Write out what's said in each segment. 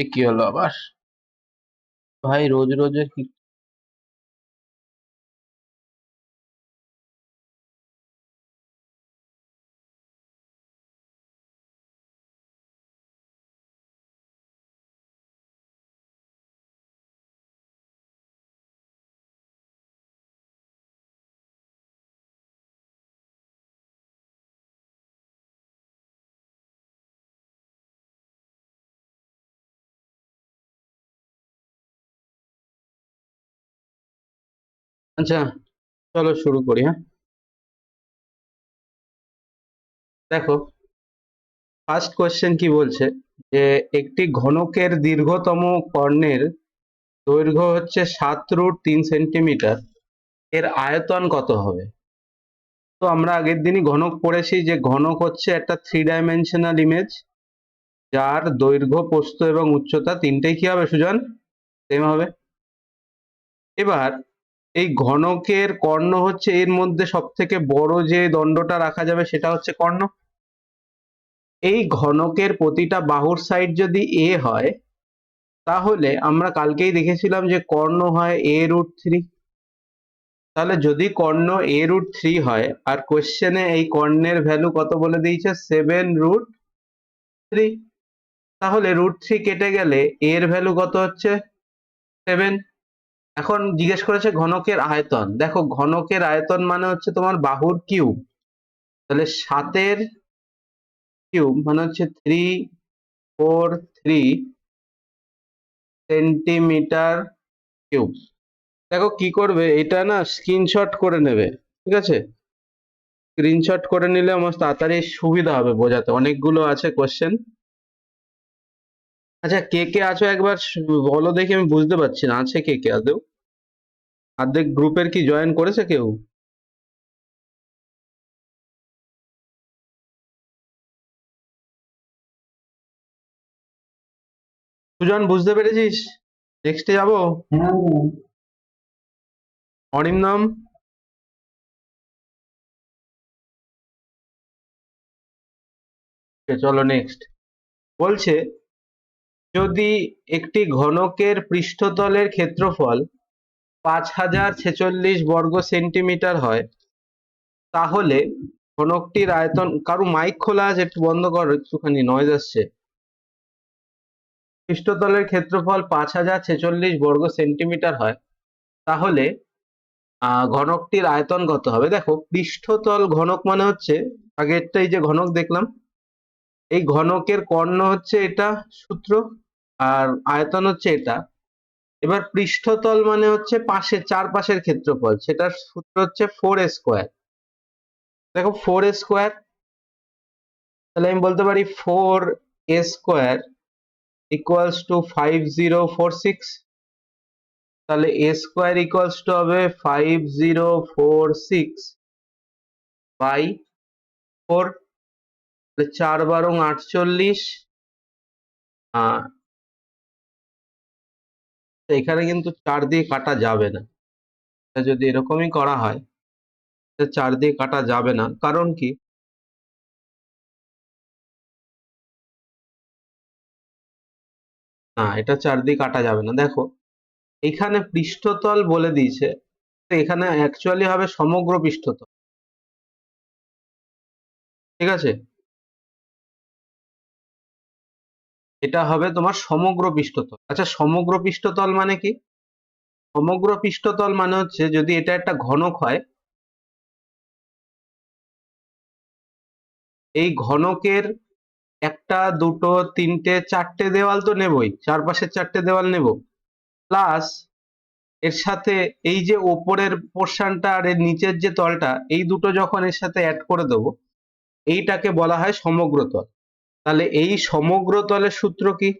এ কি হলো আবার? ভাই রোজ রোজের কি? আচ্ছা, চলো শুরু করি। হ্যাঁ, দেখো, ফার্স্ট কোয়েশ্চেন কি বলছে যে একটি ঘনকের দীর্ঘতম কর্ণের দৈর্ঘ্য হচ্ছে 7√3 সেন্টিমিটার, এর আয়তন কত হবে? তো আমরা আগের দিনই ঘনক পড়েছি যে ঘনক হচ্ছে একটা 3 ডাইমেনশনাল ইমেজ, যার দৈর্ঘ্য, প্রস্থ এবং উচ্চতা তিনটেই কি হবে সুজন? সেম হবে। এবার এই ঘনকের কর্ণ হচ্ছে, এর মধ্যে সব থেকে বড় যে দণ্ডটা রাখা যাবে সেটা হচ্ছে কর্ণ। এই ঘনকের প্রতিটা বাহুর সাইড যদি এ হয়, তাহলে আমরা কালকেই দেখেছিলাম যে কর্ণ হয় a√3। তাহলে যদি কর্ণ a√3 হয় আর কোশ্চেনে এই কর্ণের ভ্যালু কত বলে দিয়েছে, 7√3, তাহলে √3 কেটে গেলে এর ভ্যালু কত হচ্ছে? 7। এখন জিজ্ঞেস করেছে ঘনকের আয়তন। দেখো, ঘনকের আয়তন মানে হচ্ছে তোমার বাহুর কিউব। তাহলে 7-এর কিউব মানে হচ্ছে 343 সেন্টিমিটার কিউব। দেখো কি করবে, এটা না স্ক্রিনশট করে নেবে, ঠিক আছে? স্ক্রিনশট করে নিলে আমার তাড়াতাড়ি সুবিধা হবে বোঝাতে, অনেকগুলো আছে কোশ্চেন। আচ্ছা, কে কে আছো একবার বলো দেখি, আমি বুঝতে পারছি না আছে কে কে আদৌ। অর্ধেক গ্রুপের কি জয়েন করেছে কেউ? সুজন, বুঝতে পেরেছিস? নেক্সটে যাবো। অরিন্দম? চলো নেক্সট। বলছে যদি একটি ঘনকের পৃষ্ঠতলের ক্ষেত্রফল 5046 বর্গ সেন্টিমিটার হয়, তাহলে ঘনকটির আয়তন, কারো মাইক খোলা আছে? একটু বন্ধ কর, একটুখানি নয়েজ আসছে। পৃষ্ঠতলের ক্ষেত্রফল 5046 বর্গ সেন্টিমিটার হয়, তাহলে ঘনকটির আয়তন কত হবে? দেখো, পৃষ্ঠতল ঘনক মানে হচ্ছে, আগেরটা এই যে ঘনক দেখলাম, এই ঘনকের কর্ণ হচ্ছে এটা সূত্র, আর আয়তন হচ্ছে এটা। এবার পৃষ্ঠতল মানে হচ্ছে পাশের, চারপাশের ক্ষেত্রফল, সেটার সূত্র হচ্ছে 4a²। দেখো, 4a², তাহলে আমি বলতে পারি 4a² ইকুয়ালস টু 5046। তাহলে a² ইকুয়ালস টু হবে 5046 বাই 4। 4 × 48। এখানে কিন্তু 4 দিয়ে কাটা যাবে না। যদি এরকমই করা হয়, 4 দিয়ে কাটা যাবে না, কারণ কি? না, এটা 4 দিয়ে কাটা যাবে না। দেখো, এখানে পৃষ্ঠতল বলে দিয়েছে, তো এখানে অ্যাকচুয়ালি হবে সমগ্র পৃষ্ঠতল, ঠিক আছে? এটা হবে তোমার সমগ্র পৃষ্ঠতল। আচ্ছা, সমগ্র পৃষ্ঠতল মানে কি? সমগ্র পৃষ্ঠতল মানে হচ্ছে যদি এটা একটা ঘনক হয়, এই ঘনকের একটা, দুটো, তিনটে, চারটে দেওয়াল তো নেবই, চারপাশের চারটে দেওয়াল নেব, প্লাস এর সাথে এই যে ওপরের পোর্শনটা আর এর নিচের যে তলটা, এই দুটো যখন এর সাথে অ্যাড করে দেবো, এইটাকে বলা হয় সমগ্র তল। তাহলে এই সমগ্র তলের সূত্র কি?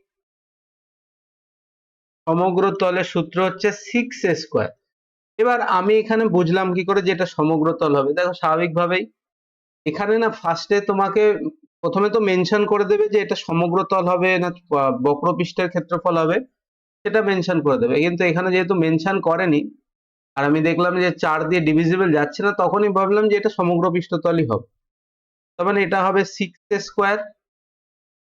সমগ্র তলের সূত্র হচ্ছে 6a²। এবার আমি এখানে বুঝলাম কি করে যে এটা সমগ্র তল হবে? দেখো, স্বাভাবিকভাবেই এখানে না ফার্স্টে তোমাকে প্রথমে তো মেনশন করে দেবে যে এটা সমগ্র তল হবে না বক্রপৃষ্ঠের ক্ষেত্রফল হবে, সেটা মেনশন করে দেবে। কিন্তু এখানে যেহেতু মেনশন করেনি, আর আমি দেখলাম যে 4 দিয়ে ডিভিজিবল যাচ্ছে না, তখনই ভাবলাম যে এটা সমগ্র পৃষ্ঠতলই হবে। তার মানে এটা হবে 6a²।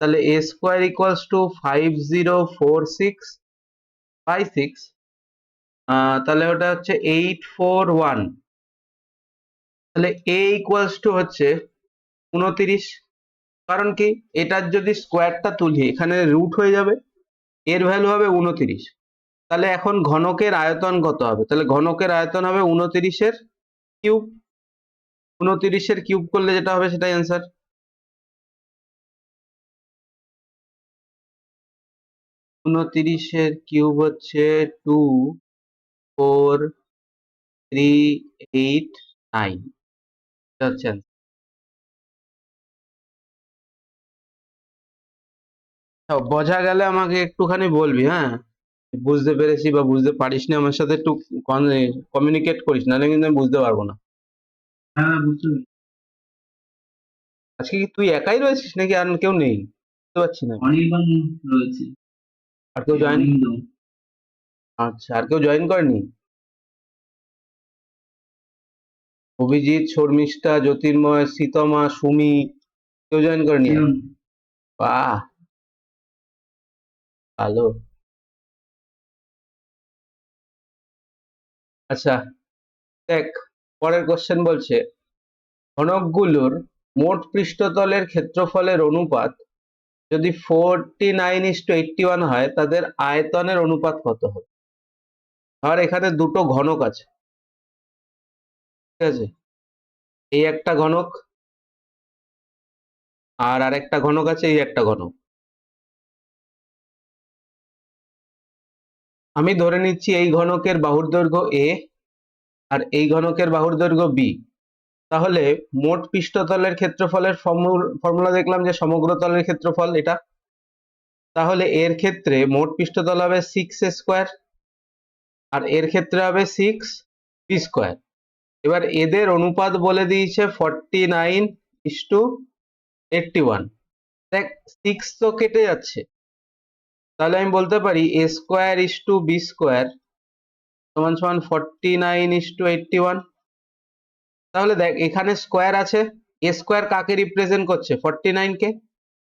তাহলে a স্কোয়ার ইকুয়ালস টু 5046/6, তাহলে ওটা হচ্ছে 841। তাহলে a ইকুয়ালস টু হচ্ছে 29। কারণ কি, এটার যদি স্কোয়ারটা তুলি এখানে রুট হয়ে যাবে, এর ভ্যালু হবে 29। তাহলে এখন ঘনকের আয়তন কত হবে? তাহলে ঘনকের আয়তন হবে 29-এর কিউব। 29-এর কিউব করলে যেটা হবে সেটাই অ্যান্সার। 29-এর কিউব হচ্ছে 24389, এটা হচ্ছে answer। বোঝা গেলে আমাকে একটুখানি বলবি, হ্যাঁ? বুঝতে পেরেছি বা বুঝতে পারিস না আমার সাথে একটু কমিউনিকেট করিস, নাহলে কিন্তু আমি বুঝতে পারবো না। হ্যাঁ, বুঝতে পেরেছি। আজকে কি তুই একাই রয়েছিস নাকি আর কেউ নেই? বুঝতে পারছি না। অনির্বাণ রয়েছে। আর কেউ জয়েন? অনিন্দ। আচ্ছা, আর কেউ জয়েন করেনি? অভিজিৎ, শর্মিষ্ঠা, জ্যোতির্ময়, শীতমা, সুমি, কেউ জয়েন করেনি? কিরণ। বাহ, ভালো। আচ্ছা, দেখ, পরের কোশ্চেন বলছে ঘনকগুলোর মোট পৃষ্ঠতলের ক্ষেত্রফলের অনুপাত যদি 49:81 হয়, তাদের আয়তনের অনুপাত কত হবে? আর এখানে দুটো ঘনক আছে, ঠিক আছে? এই একটা ঘনক আর আরেকটা ঘনক আছে, এই একটা ঘনক। আমি ধরে নিচ্ছি এই ঘনকের বাহুর দৈর্ঘ্য a আর এই ঘনকের বাহুর দৈর্ঘ্য b। তাহলে মোট পৃষ্ঠতলের ক্ষেত্রফলের ফর্মুলা দেখলাম যে সমগ্র তলের ক্ষেত্রফল এটা। তাহলে এর ক্ষেত্রে মোট পৃষ্ঠতল হবে 6a² আর এর ক্ষেত্রে হবে 6b²। এবার এদের অনুপাত বলে দিয়েছে 49:81। দেখ, 6 তো কেটে যাচ্ছে, তাহলে আমি বলতে পারি a²:b² সমান সমান 49:81। তাহলে দেখ, এখানে স্কোয়ার আছে, a স্কোয়ার কাকে রিপ্রেজেন্ট করছে? 49 কে।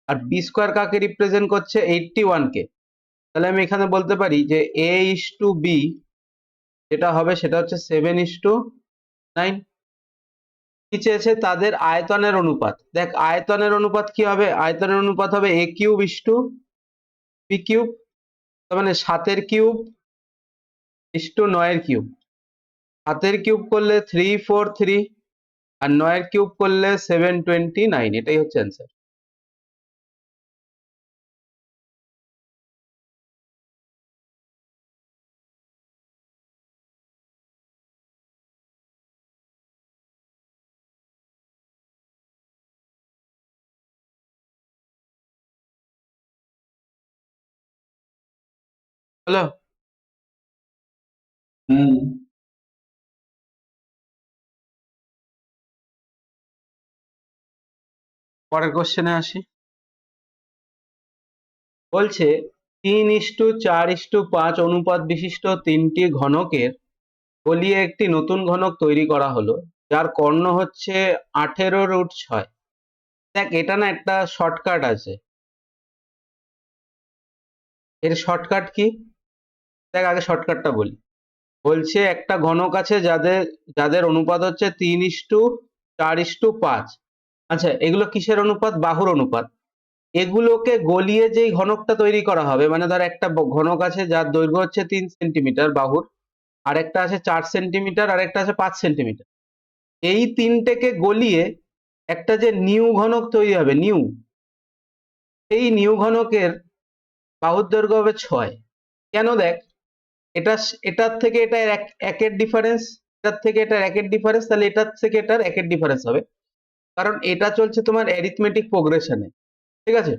আর বি স্কোয়ার কাকে রিপ্রেজেন্ট করছে? 81 কে। তাহলে আমি এখানে বলতে পারি যে a:b যেটা হবে সেটা হচ্ছে 7:9। কি চেয়েছে? তাদের আয়তনের অনুপাত। দেখ, আয়তনের অনুপাত কি হবে? আয়তনের অনুপাত হবে a³ তার মানে 7-এর কিউব 9-এর কিউব। 7-এর কিউব করলে 343 আর 9-এর কিউব করলে 729, এটাই হচ্ছে অ্যান্সার। হলো? হ্যাঁ। পরের কোশ্চেনে আসি। বলছে 3:4:5 অনুপাত বিশিষ্ট তিনটি ঘনকের গলিয়ে একটি নতুন ঘনক তৈরি করা হলো, যার কর্ণ হচ্ছে 18√6। দেখ, এটা না একটা শর্টকাট আছে। এর শর্টকাট কি? দেখ, আগে শর্টকাটটা বলি। বলছে একটা ঘনক আছে যাদের যাদের অনুপাত হচ্ছে 3:4:5। আচ্ছা, এগুলো কিসের অনুপাত? বাহুর অনুপাত। এগুলোকে গলিয়ে যেই ঘনকটা তৈরি করা হবে, মানে ধর একটা ঘনক আছে যার দৈর্ঘ্য হচ্ছে 3 সেন্টিমিটার বাহুর, আরেকটা আছে 4 সেন্টিমিটার, আরেকটা আছে 5 সেন্টিমিটার। এই তিনটেকে গলিয়ে একটা যে নিউ ঘনক তৈরি হবে, এই নিউ ঘনকের বাহুর দৈর্ঘ্য হবে 6। কেন? দেখ, এটা এটার থেকে এটা একের ডিফারেন্স, এটার থেকে এটার একের ডিফারেন্স, তাহলে এটার থেকে এটার একের ডিফারেন্স হবে, কারণ এটা চলছে তোমার অ্যারিথমেটিক প্রোগ্রেশনে, ঠিক আছে?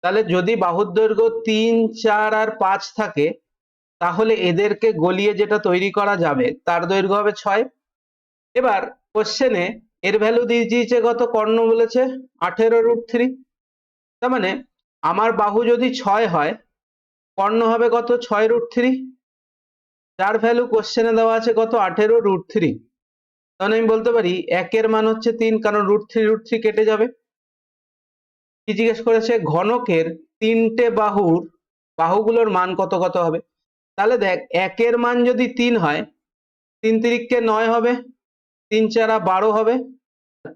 তাহলে যদি বাহুর দৈর্ঘ্য 3, 4 আর 5 থাকে, তাহলে এদেরকে গলিয়ে যেটা তৈরি করা যাবে তার দৈর্ঘ্য হবে 6। এবার কোশ্চেনে এর ভ্যালু দিয়ে দিয়েছে কত? কর্ণ বলেছে 18√3। তার মানে আমার বাহু যদি 6 হয়, কর্ণ হবে কত? 6√3, যার ভ্যালু কোশ্চেনে দেওয়া আছে কত? 18√3। তাহলে আমি বলতে পারি একের মান হচ্ছে 3, কারণ √3 কেটে যাবে। কি জিজ্ঞেস করেছে? ঘনকের তিনটে বাহুগুলোর মান কত কত হবে। তাহলে দেখ, একের মান যদি 3 হয়, 3 তিরিককে 9 হবে, 3 চারা 12 হবে,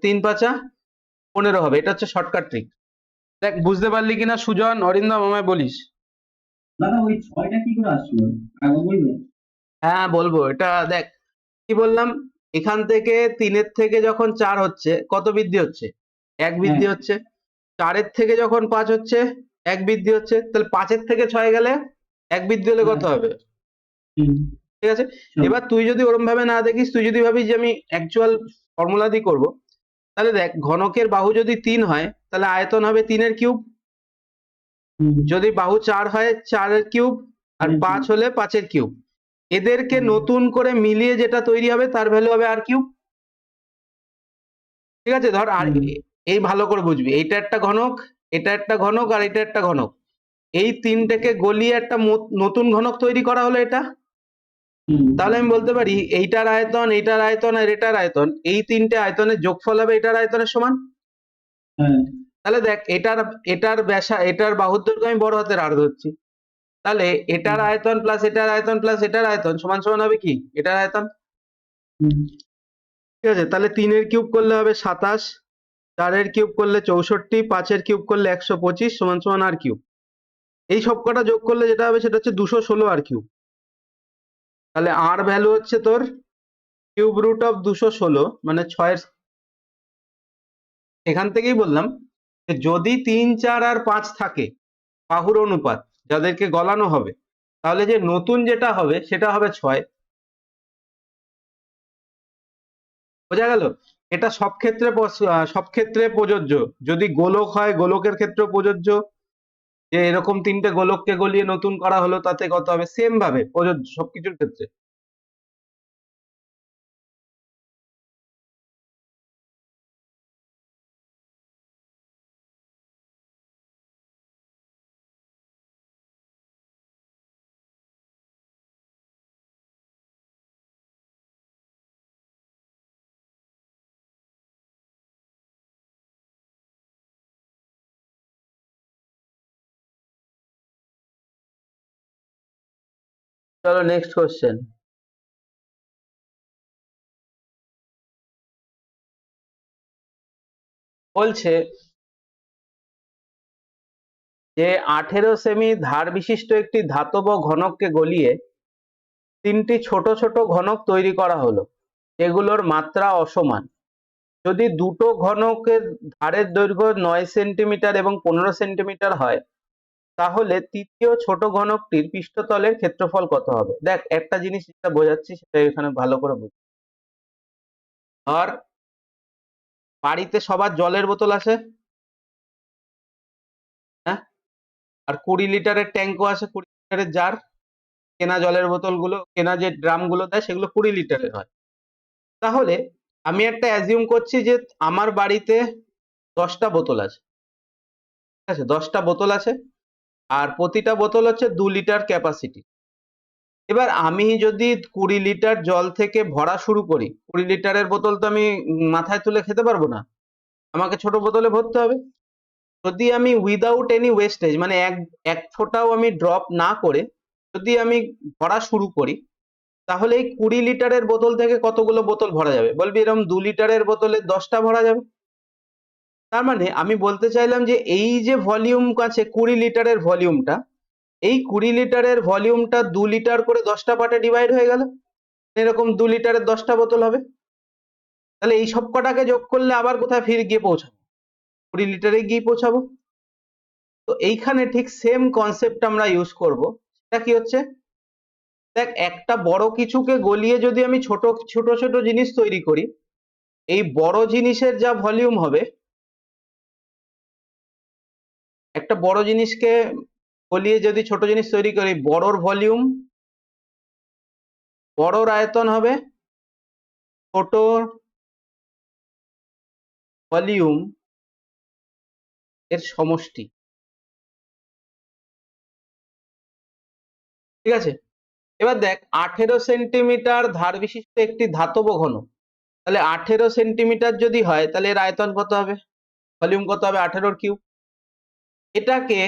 3 পাঁচা 15 হবে। এটা হচ্ছে শর্টকাট ট্রিক। দেখ বুঝতে পারলি কিনা সুজন, অরিন্দম, আমায় বলিস। দাদা ওই ছয়টা কি করে আসলো আগে বলবেন? হ্যাঁ বলবো। এটা দেখ, কি বললাম, এখান থেকে 3-এর থেকে যখন 4 হচ্ছে, কত বৃদ্ধি হচ্ছে? 1 হ্যাঁ। বৃদ্ধি হচ্ছে। 4-এর থেকে যখন 5 হচ্ছে, 1 বৃদ্ধি হচ্ছে। তাহলে 5-এর থেকে 6 গেলে 1 বৃদ্ধি হলে হ্যাঁ। কত হবে? হুম। ঠিক আছে। চল। এবার তুই যদি ওরম ভাবে না দেখিস, তুই যদি ভাবিস যে আমি অ্যাকচুয়াল ফর্মুলা দিয়ে করব, তাহলে দেখ, ঘনকের বাহু যদি 3 হয়, তাহলে আয়তন হবে 3-এর কিউব। হুম। যদি বাহু 4 হয়, 4-এর কিউব। আর অনেক 5 হলে 5-এর কিউব। এদেরকে হুম। নতুন করে মিলিয়ে যেটা তৈরি হবে তার ভ্যালু হবে আর কিউব। ঠিক আছে। ধর, আর হুম। এই ভালো করে বুঝবি, এইটা একটা ঘনক, এটা একটা ঘনক, আর এটা একটা ঘনক। এই তিনটেকে গলিয়ে একটা নতুন ঘনক তৈরি করা হলো এটা। হুম। তাহলে আমি বলতে পারি এইটার আয়তন, এইটার আয়তন আর এটার আয়তন, এই তিনটে আয়তনের যোগফল হবে এটার আয়তনের সমান। হ্যাঁ। তাহলে দেখ, এটার বাহুর দৈর্ঘ্য আমি বড় হাতের আর ধরছি। তাহলে এটার হুম। আয়তন প্লাস এটার আয়তন প্লাস এটার আয়তন সমান সমান হবে কি? এটার আয়তন। হুম। ঠিক আছে। তাহলে 3-এর কিউব করলে হবে 27, 4-এর কিউব করলে 64, 5-এর কিউব করলে 125 সমান সমান আর কিউব। এই সব কটা যোগ করলে যেটা হবে সেটা হচ্ছে 216 আর কিউব। তাহলে আর ভ্যালু হচ্ছে তোর কিউব রুট অফ 216, মানে 6-এর। এখান থেকেই বললাম যে যদি 3, 4 আর 5 থাকে বাহুর অনুপাত, যাদেরকে গলানো হবে, তাহলে যে নতুন যেটা হবে সেটা হবে 6। বোঝা গেল? এটা সব ক্ষেত্রে প্রযোজ্য। যদি গোলক হয়, গোলকের ক্ষেত্রেও প্রযোজ্য, যে এরকম 3টে গোলককে গলিয়ে নতুন করা হলো, তাতে কত হবে, সেম ভাবে প্রযোজ্য সবকিছুর ক্ষেত্রে। চলো নেক্সট কোশ্চেন। বলছে যে 18 সেমি ধার বিশিষ্ট একটি ধাতব ঘনককে গলিয়ে 3টি ছোট ছোট ঘনক তৈরি করা হলো, এগুলোর মাত্রা অসমান। যদি দুটো ঘনকের ধারের দৈর্ঘ্য 9 সেন্টিমিটার এবং 15 সেন্টিমিটার হয়, তাহলে তৃতীয় ছোট ঘনকটির পৃষ্ঠতলের ক্ষেত্রফল কত হবে? দেখ, একটা জিনিস যেটা বোঝাচ্ছি সেটা এখানে ভালো করে বুঝ। আর বাড়িতে সবার জলের বোতল আছে, হ্যাঁ, আর 20 লিটারের ট্যাঙ্কও আছে, 20 লিটারের জার। কেনা জলের বোতলগুলো, কেনা যে ড্রামগুলো দেয় সেগুলো 20 লিটারের হয়। তাহলে আমি একটা অ্যাজিউম করছি যে আমার বাড়িতে 10টা বোতল আছে। ঠিক আছে, 10টা বোতল আছে, আর প্রতিটা বোতল হচ্ছে 2 লিটার ক্যাপাসিটি। এবার আমি যদি 20 লিটার জল থেকে ভরা শুরু করি, 20 লিটারের বোতল তো আমি মাথায় তুলে খেতে পারবো না, আমাকে ছোট বোতলে ভরতে হবে। যদি আমি উইদাউট এনি ওয়েস্টেজ, মানে এক ফোঁটাও আমি ড্রপ না করে যদি আমি ভরা শুরু করি, তাহলে এই 20 লিটারের বোতল থেকে কতগুলো বোতল ভরা যাবে? বলবি এরকম 2 লিটারের বোতলে 10টা ভরা যাবে। তার মানে আমি বলতে চাইলাম যে এই যে ভলিউম আছে 20 লিটারের ভলিউমটা, এই 20 লিটারের ভলিউমটা 2 লিটার করে 10টা পার্টে ডিভাইড হয়ে গেল, এরকম 2 লিটারের 10টা বোতল হবে। তাহলে এই সব কটাকে যোগ করলে আবার কোথায় ফিরে গিয়ে পৌঁছাবো? 20 লিটারে গিয়ে পৌঁছাবো। তো এইখানে ঠিক সেম কনসেপ্ট আমরা ইউজ করব। সেটা কি হচ্ছে? দেখ, একটা বড় কিছুকে গলিয়ে যদি আমি ছোট ছোট ছোট জিনিস তৈরি করি, এই বড় জিনিসের যা ভলিউম হবে, একটা বড় জিনিসকে গলিয়ে যদি ছোট জিনিস তৈরি করি, বড়র ভলিউম, বড়র আয়তন হবে ছোট ভলিউম এর সমষ্টি। ঠিক আছে। এবার দেখ, 18 সেন্টিমিটার ধার বিশিষ্ট একটি ধাতব ঘন, তাহলে 18 সেন্টিমিটার যদি হয়, তাহলে এর আয়তন কত হবে, ভলিউম কত হবে? 18-র কিউব। এটাকে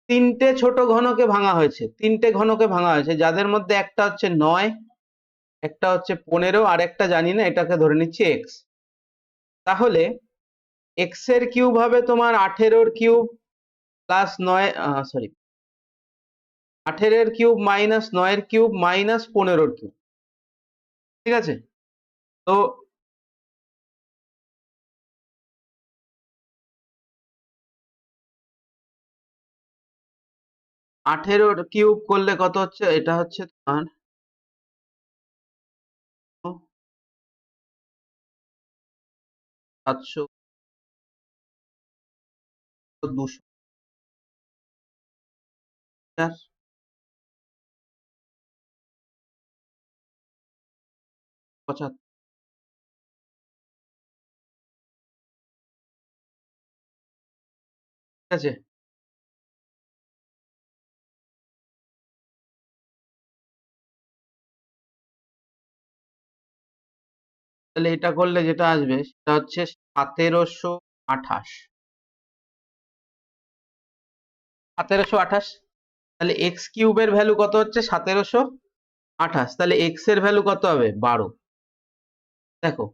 তিনটে ছোট ঘনকে ভাঙা হয়েছে, তিনটে ঘনকে ভাঙা হয়েছে, যাদের মধ্যে একটা হচ্ছে 9, একটা হচ্ছে 15, আর একটা জানি না, এটাকে ধরে নিচ্ছি এক্স। তাহলে এক্স এর কিউব হবে তোমার 18 cube plus 9, sorry, 18 cube minus 9 cube minus 15 cube. ঠিক আছে, তো আঠেরো কিউব করলে কত হচ্ছে, এটা হচ্ছে তোমার 700, 200, 75, ঠিক আছে। তাহলে এটা করলে যেটা আসবে সেটা হচ্ছে 1728, 1728। তাহলে এক্স কিউবের ভ্যালু কত হচ্ছে 1728, তাহলে এক্স এর ভ্যালু কত হবে 12। দেখো,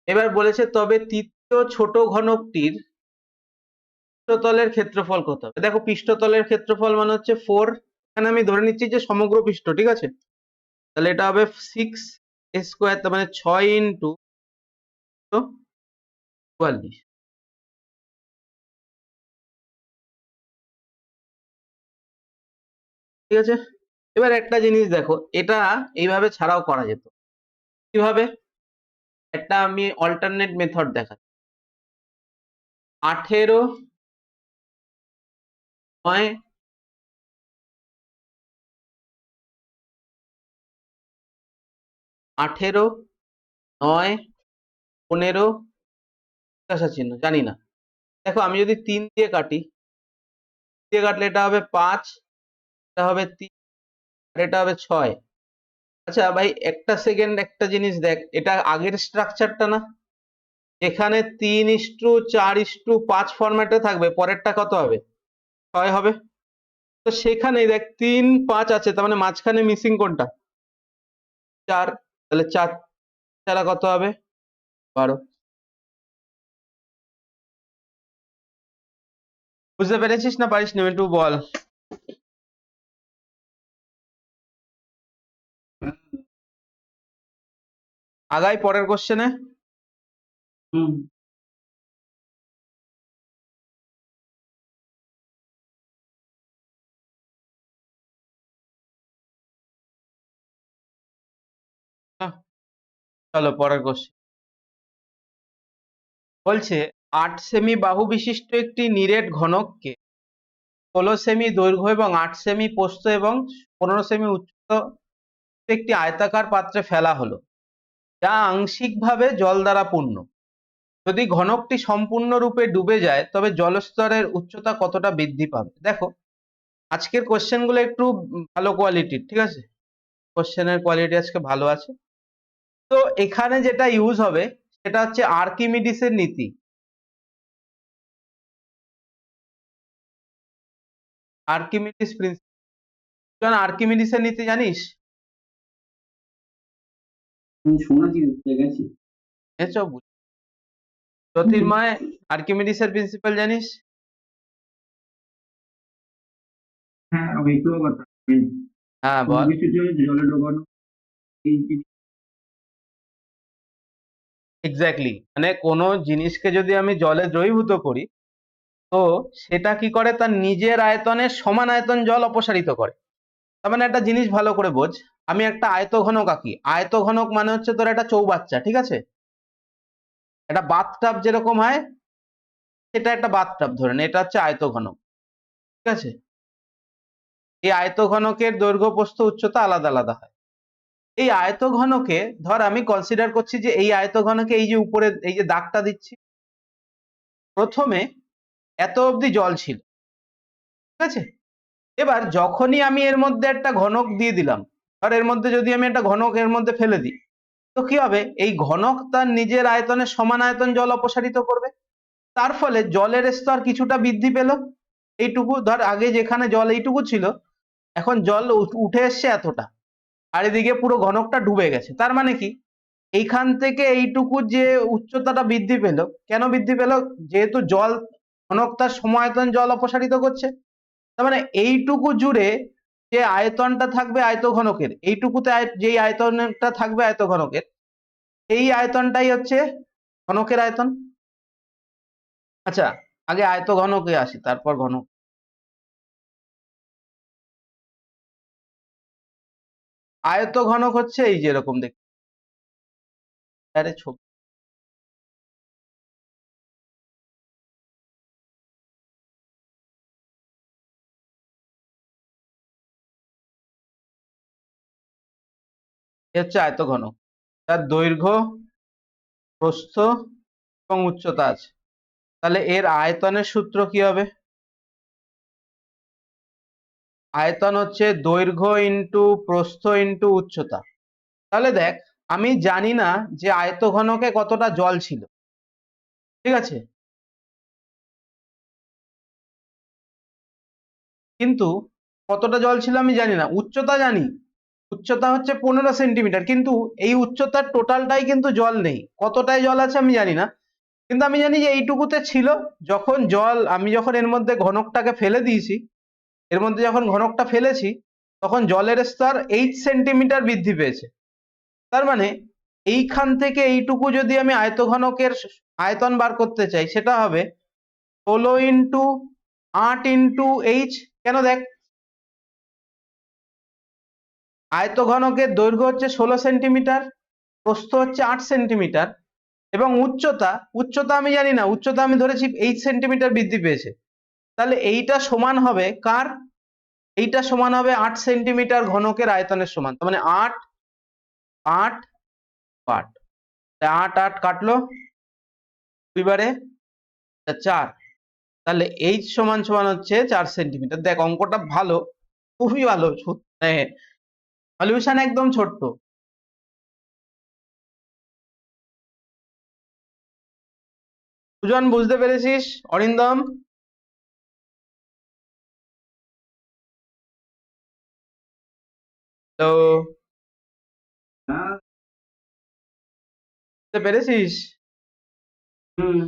এবার বলেছে তবে তৃতীয় ছোট ঘনকটির পৃষ্ঠতলের ক্ষেত্রফল কত হবে। দেখো, পৃষ্ঠতলের ক্ষেত্রফল মানে হচ্ছে 4, এখানে আমি ধরে নিচ্ছি যে সমগ্র পৃষ্ঠ, ঠিক আছে। তাহলে এটা হবে 6 স্কোয়ার, তার মানে 6 ইন্টু 44। ঠিক আছে, এবার একটা জিনিস দেখো, এটা এইভাবে ছাড়াও করা যেত। কিভাবে? একটা আমি অল্টারনেট মেথড দেখাচ্ছি। 18 9 18 9 15 জিজ্ঞাসা চিহ্ন, জানি না। দেখো, আমি যদি 3 দিয়ে কাটি, দিয়ে কাটলে এটা হবে 5, এটা হবে 3, আর এটা হবে 6। আচ্ছা ভাই, একটা সেকেন্ড, একটা জিনিস দেখ, এটা আগের স্ট্রাকচারটা না, এখানে 3:4:5 ফরম্যাটে থাকবে, পরেরটা কত হবে 6 হবে। তো সেখানে দেখ 3 5 আছে, তার মানে মাঝখানে মিসিং কোনটা 4, তাহলে 4 ছাড়া কত হবে 12। বুঝতে পেরেছিস না পারিস না একটু বল। আগাই পরের কোশ্চেনে। হুম। চলো পরের কোশ্চেন। বলছে 8 সেমি বাহু বিশিষ্ট একটি নিরেট ঘনককে 16 সেমি দৈর্ঘ্য এবং 8 সেমি প্রস্থ এবং 15 সেমি উচ্চতা একটি আয়তাকার পাত্রে ফেলা হলো, যা আংশিকভাবে জল দ্বারা পূর্ণ। যদি ঘনকটি সম্পূর্ণরূপে ডুবে যায় তবে জলস্তরের উচ্চতা কতটা বৃদ্ধি পাবে। দেখো, আজকের কোশ্চেন গুলো একটু ভালো কোয়ালিটির, ঠিক আছে, কোশ্চেনের কোয়ালিটি আজকে ভালো আছে। তো এখানে যেটা ইউজ হবে সেটা হচ্ছে আর্কিমিডিসের নীতি। আর্কিমিডিস প্রিন্সিপাল, আর্কিমিডিসের নীতি জানিস? আমি শুনেছি, দেখতে গেছি। এসব জ্যোতির্ময়, আর্কিমিডিসের প্রিন্সিপাল জানিস? হ্যাঁ, আমি একটুও কথা হ্যাঁ কোনো বল। কিছু যদি জলে ডোবানো, এই এক্স্যাক্টলি, মানে কোনো জিনিসকে যদি আমি জলে দ্রবীভূত করি, তো সেটা কি করে, তার নিজের আয়তনের সমান আয়তন জল অপসারিত করে। তার মানে একটা জিনিস ভালো করে বোঝ, আমি একটা আয়তঘনক আঁকি, আয়তঘনক মানে হচ্ছে তোর একটা চৌবাচ্চা, ঠিক আছে, একটা বাথটাব যেরকম হয়, এটা একটা বাথটাব ধরে নে, এটা হচ্ছে আয়তঘনক। ঠিক আছে, এই আয়তঘনকের দৈর্ঘ্য প্রস্থ উচ্চতা আলাদা আলাদা হয়। এই আয়তঘনকে ধর আমি কনসিডার করছি যে এই আয়তঘনকে, এই যে উপরে এই যে দাগটা দিচ্ছি, প্রথমে এত অবধি জল ছিল, ঠিক আছে। এবার যখনই আমি এর মধ্যে একটা ঘনক দিয়ে দিলাম, আর এর মধ্যে যদি আমি একটা ঘনক এর মধ্যে ফেলে দিই, তো কি হবে, এই ঘনক তার নিজের আয়তনের সমান আয়তন জল অপসারিত করবে। তার ফলে জলের স্তর কিছুটা বৃদ্ধি পেল, এইটুকু ধর আগে যেখানে জল এইটুকু ছিল এখন জল উঠে এসছে এতটা, আর এদিকে পুরো ঘনকটা ডুবে গেছে। তার মানে কি এইখান থেকে এইটুকু যে উচ্চতাটা বৃদ্ধি পেল, কেন বৃদ্ধি পেল? যেহেতু জল ঘনক তার সমায়তন জল অপসারিত করছে, তার মানে এইটুকু জুড়ে যে আয়তনটা থাকবে আয়তঘনকের, এইটুকুতে যেই আয়তনটা থাকবে আয়তঘনকের, এই আয়তনটাই হচ্ছে ঘনকের আয়তন। আচ্ছা, আগে আয়তঘনকে আসি, তারপর ঘনক। আয়তঘনক হচ্ছে এই যে এরকম দেখতে, আরে ছবি এ হচ্ছে আয়তঘনক, তার দৈর্ঘ্য, প্রস্থ এবং উচ্চতা আছে। তাহলে এর আয়তনের সূত্র কি হবে? আয়তন হচ্ছে দৈর্ঘ্য ইন্টু প্রস্থ ইন্টু উচ্চতা। তাহলে দেখ, আমি জানি না যে আয়তঘনকে কতটা জল ছিল, ঠিক আছে, কিন্তু কতটা জল ছিল আমি জানি না, উচ্চতা জানি, উচ্চতা হচ্ছে 15 সেন্টিমিটার, কিন্তু এই উচ্চতার টোটালটাই কিন্তু জল নেই, কতটায় জল আছে আমি জানি না, কিন্তু আমি জানি যে এইটুকুতে ছিল। যখন জল আমি যখন এর মধ্যে ঘনকটাকে ফেলে দিয়েছি, এর মধ্যে যখন ঘনকটা ফেলেছি, তখন জলের স্তর 8 সেন্টিমিটার বৃদ্ধি পেয়েছে। তার মানে এইখান থেকে এইটুকু যদি আমি আয়তঘনকের আয়তন বার করতে চাই, সেটা হবে 16 × 8 × h। কেন? দেখ, আয়তঘনকের দৈর্ঘ্য হচ্ছে 16 সেন্টিমিটার, প্রস্থ হচ্ছে 8 সেন্টিমিটার, এবং উচ্চতা, উচ্চতা আমি জানি না, উচ্চতা আমি ধরেছি 8 সেন্টিমিটার বৃদ্ধি পেয়েছে। তাহলে এইটা সমান হবে কার? এইটা সমান হবে 8 সেন্টিমিটার ঘনকের আয়তনের সমান। তার মানে 8 8 8, 8 8 কাটলো, দুইবারে 4, তাহলে h সমান সমান হচ্ছে 4 সেন্টিমিটার। দেখ অঙ্কটা ভালো, খুবই ভালো, সলিউশন একদম ছোট্ট। সুজন, বুঝতে পেরেছিস? অরিন্দম, তো হ্যাঁ। বুঝতে পেরেছিস? হুম।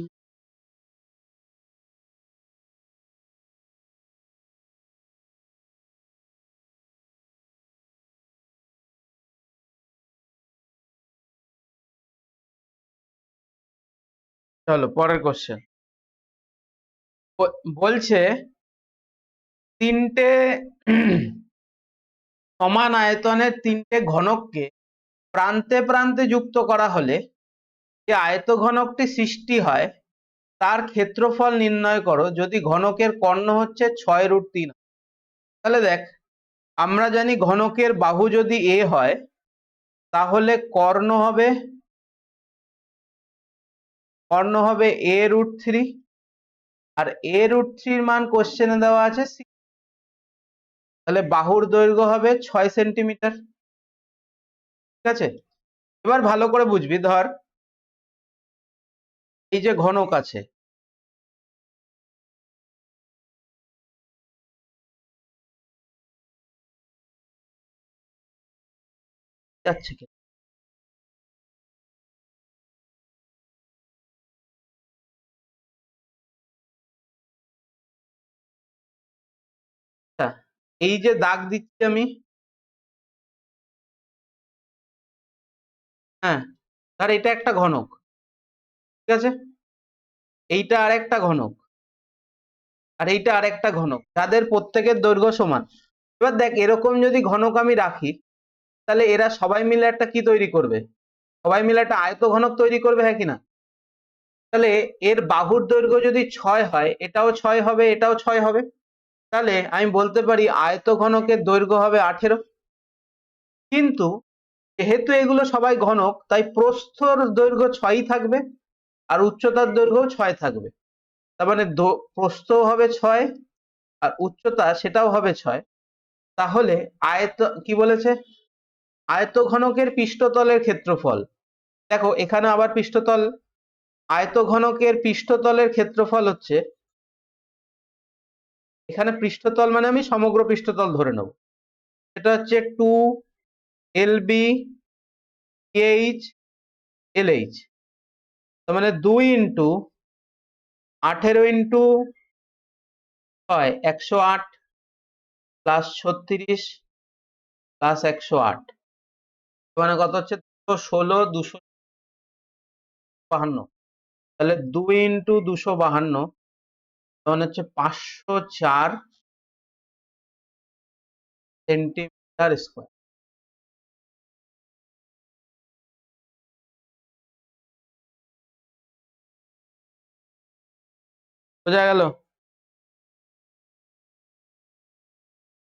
চলো পরের কোশ্চেন। বলছে তিনটে সমান আয়তনের তিনটে ঘনককে প্রান্তে প্রান্তে যুক্ত করা হলে যে আয়তঘনকটি সৃষ্টি হয় তার ক্ষেত্রফল নির্ণয় করো যদি ঘনকের কর্ণ হচ্ছে 6√3। তাহলে দেখ, আমরা জানি ঘনকের বাহু যদি a হয় তাহলে কর্ণ হবে a√3, আর a√3 মান কোশ্চেনে দেওয়া আছে 6। তাহলে বাহুর দৈর্ঘ্য হবে 6 সেন্টিমিটার। ঠিক আছে, এবার ভালো করে বুঝবি। ধর এই যে ঘনক আছে, যাচ্ছে কি আচ্ছা, এই যে দাগ দিচ্ছি আমি, হ্যাঁ, ধর এটা একটা ঘনক, ঠিক আছে, এইটা আরেকটা ঘনক, আর এইটা আরেকটা ঘনক, যাদের প্রত্যেকের দৈর্ঘ্য সমান। এবার দেখ, এরকম যদি ঘনক আমি রাখি, তাহলে এরা সবাই মিলে একটা কি তৈরি করবে? সবাই মিলে একটা আয়তঘনক তৈরি করবে, হ্যাঁ কিনা? তাহলে এর বাহুর দৈর্ঘ্য যদি 6 হয়, এটাও 6 হবে, এটাও 6 হবে। তাহলে আমি বলতে পারি আয়তঘনকের দৈর্ঘ্য হবে 18। কিন্তু যেহেতু এগুলো সবাই ঘনক, তাই প্রস্থর দৈর্ঘ্য 6ই থাকবে, আর উচ্চতার দৈর্ঘ্য 6 থাকবে। তার মানে প্রস্থ হবে 6, আর উচ্চতা সেটাও হবে 6। তাহলে কি বলেছে? আয়তঘনকের পৃষ্ঠতলের ক্ষেত্রফল। দেখো এখানে আবার পৃষ্ঠতল, আয়তঘনকের পৃষ্ঠতলের ক্ষেত্রফল হচ্ছে, এখানে পৃষ্ঠতল মানে আমি সমগ্র পৃষ্ঠতল ধরে নেব, এটা হচ্ছে 2 LB/LH, তার মানে 2 ইন্টু 18 ইন্টু 6 108 প্লাস 36 প্লাস 108, মানে কত হচ্ছে 216 252, তাহলে 2 ইন্টু 252 মানে হচ্ছে 504 সেন্টিমিটার স্কোয়ার। বোঝা গেল?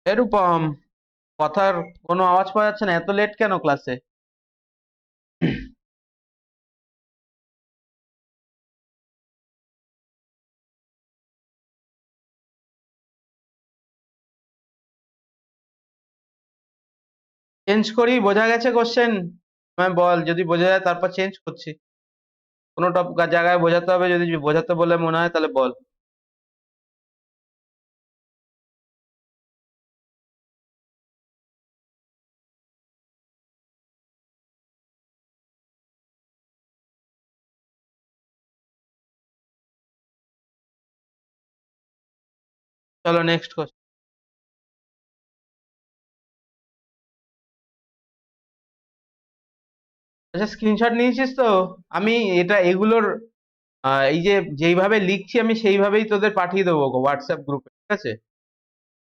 এরূপম, কথার কোনো আওয়াজ পাওয়া যাচ্ছে না, এত লেট কেন ক্লাসে? চেঞ্জ করি, বোঝা গেছে কোশ্চেন? বল, যদি বোঝা যায় তারপর চেঞ্জ করছি। কোনো জায়গায় বোঝাতে হবে, যদি বোঝাতে বলে মনে হয় তাহলে বল। চলো নেক্সট কোশ্চেন। আচ্ছা, স্ক্রিনশট নিয়েছিস তো? আমি এগুলোর এই যে যেইভাবে লিখছি আমি সেইভাবেই তোদের পাঠিয়ে দেবো হোয়াটসঅ্যাপ গ্রুপে, ঠিক আছে?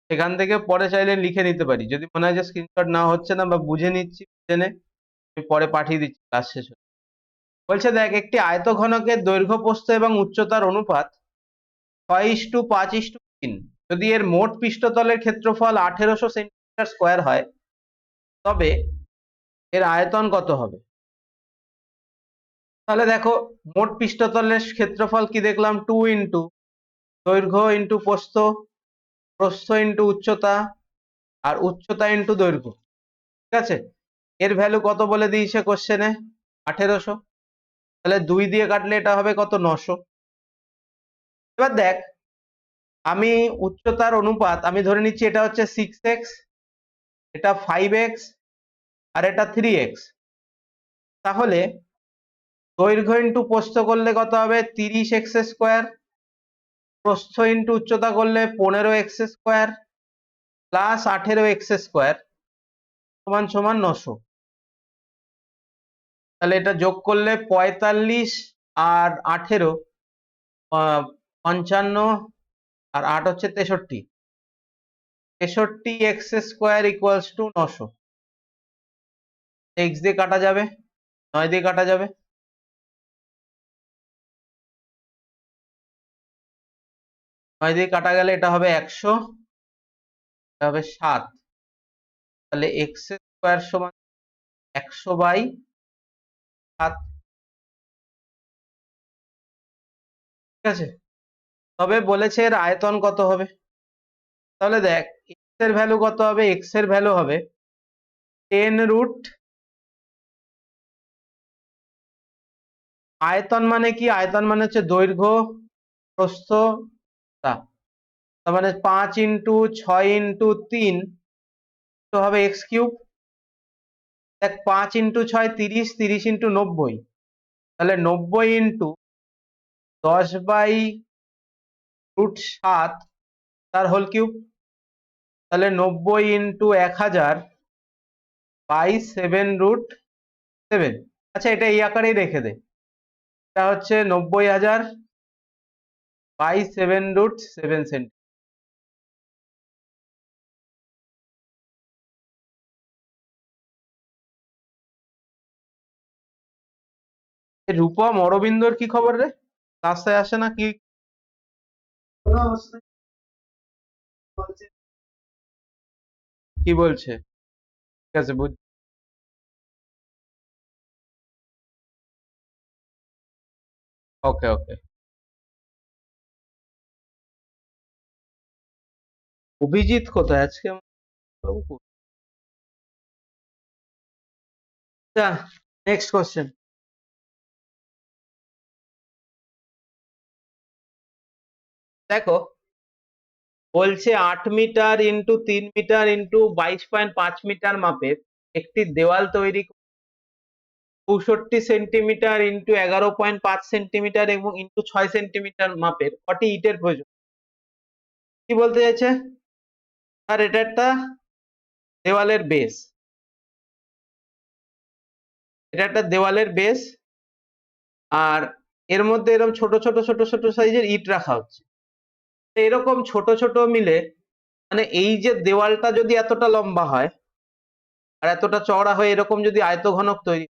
সেখান থেকে পরে চাইলে লিখে নিতে পারি, যদি মনে হয় যে স্ক্রিনশট না হচ্ছে না বা বুঝে নিচ্ছি, বুঝে নে, আমি পরে পাঠিয়ে দিচ্ছি ক্লাস শেষে। বলছে দেখ, একটি আয়তঘনকের দৈর্ঘ্য প্রস্থ এবং উচ্চতার অনুপাত 6:5:3। যদি এর মোট পৃষ্ঠতলের ক্ষেত্রফল 1800 সেন্টিমিটার স্কোয়ার হয়, তবে এর আয়তন কত হবে? তাহলে দেখো, মোট পৃষ্ঠতলের ক্ষেত্রফল কি দেখলাম, 2 ইন্টু দৈর্ঘ্য ইন্টু প্রস্থ, প্রস্থ ইন্টু উচ্চতা, আর উচ্চতা ইন্টু দৈর্ঘ্য, ঠিক আছে? এর ভ্যালু কত বলে দিয়েছে কোশ্চেনে? 1800। তাহলে 2 দিয়ে কাটলে এটা হবে কত? 900। এবার দেখ, আমি উচ্চতার অনুপাত আমি ধরে নিচ্ছি এটা হচ্ছে 6x, এটা 5x, আর এটা 3x। তাহলে দৈর্ঘ্য ইন্টু প্রস্থ করলে কত হবে? 30x স্কোয়ার, প্রস্থ ইন্টু উচ্চতা করলে 15x square plus 18x square সমান সমান 900। তাহলে এটা যোগ করলে 45 আর 18 55, আর 8 হচ্ছে 63, 63x square equals to 900। x দিয়ে কাটা যাবে, 9 দিয়ে কাটা যাবে, 9 দিয়ে কাটা গেলে এটা হবে 100, এটা হবে 7। তাহলে x স্কোয়ার সমান 100/7, ঠিক আছে? তবে বলেছে এর আয়তন কত হবে। তাহলে দেখ, x এর ভ্যালু কত হবে? x এর ভ্যালু হবে 10√, আয়তন মানে কি? আয়তন মানে হচ্ছে দৈর্ঘ্য প্রস্থ, তা তার মানে 5 ইন্টু 6 ইন্টু 3 তো হবে x3। দেখ, 5 ইন্টু 6 30, 30 ইন্টু 90, তাহলে 90 ইন্টু 10/√7 তার হোল কিউব। তাহলে 90 ইন্টু 1000/7√7। আচ্ছা, এটা এই আকারেই রেখে দে, এটা হচ্ছে 90,000/7√7 সেন্টিমিটার। রূপম, অরবিন্দর কি খবর রে? রাস্তায় আসে না কি? কি বলছে? ঠিক আছে, বুঝ। ওকে ওকে। অভিজিৎ কোথায় আজকে? আচ্ছা, নেক্সট কোশ্চেন। দেখো বলছে 8 metre into 3 metre into 22.5 metre মাপের একটি দেওয়াল তৈরি 64 সেন্টিমিটার ইন্টু 11.5 সেন্টিমিটার এবং ইন্টু 6 সেন্টিমিটার মাপের কটি ইটের প্রয়োজন। কি বলতে চাইছে? আর এটা একটা দেওয়ালের বেস, এটা একটা দেওয়ালের বেস, আর এর মধ্যে এরকম ছোট ছোট ছোট ছোট সাইজের ইট রাখা হচ্ছে। এরকম ছোট ছোট মিলে মানে এই যে দেওয়ালটা যদি এতটা লম্বা হয় আর এতটা চওড়া হয়ে এরকম যদি আয়তঘনক তৈরি,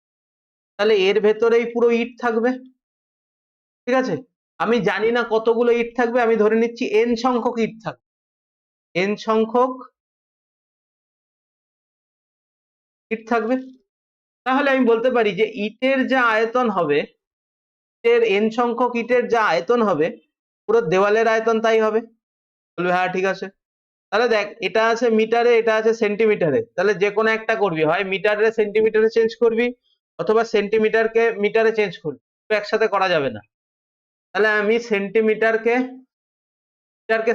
তাহলে এর ভেতরেই পুরো ইট থাকবে। ঠিক আছে, আমি জানি না কতগুলো ইট থাকবে, আমি ধরে নিচ্ছি n সংখ্যক ইট থাকবে, n সংখ্যক ইট থাকবে। তাহলে আমি বলতে পারি যে ইটের যা আয়তন হবে, এর n সংখ্যক ইটের যা আয়তন হবে পুরো দেওয়ালের আয়তন তাই হবে। বলবে হ্যাঁ ঠিক আছে। তাহলে দেখ এটা আছে মিটারে, এটা আছে সেন্টিমিটারে, তাহলে যে কোনো একটা করবি, হয় মিটারে সেন্টিমিটারে চেঞ্জ করবি অথবা সেন্টিমিটারকে মিটারে চেঞ্জ করবি, একসাথে করা যাবে না। তাহলে আমি সেন্টিমিটারকে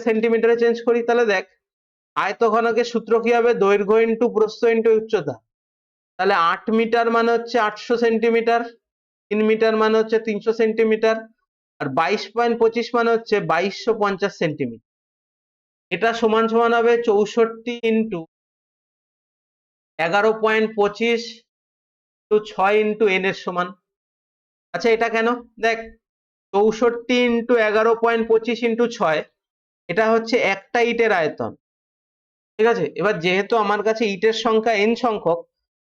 সেন্টিমিটারে চেঞ্জ করি। তাহলে দেখ আয়তঘনকের সূত্র কি হবে? দৈর্ঘ্য ইন্টু প্রস্থ ইন্টু উচ্চতা। তাহলে 8 মিটার মানে হচ্ছে 800 সেন্টিমিটার, 3 মিটার মানে হচ্ছে 300 সেন্টিমিটার, আর 22.25 মানে হচ্ছে 2250 সেন্টিমিটার। এটা সমান সমান হবে 64 ইন্টু 11.25 টু 6 ইন্টু n এর সমান। আচ্ছা এটা কেন? দেখ 64 ইন্টু 11.25 ইন্টু 6, এটা হচ্ছে একটা ইটের আয়তন। ঠিক আছে, এবার যেহেতু আমার কাছে ইটের সংখ্যা n সংখ্যক,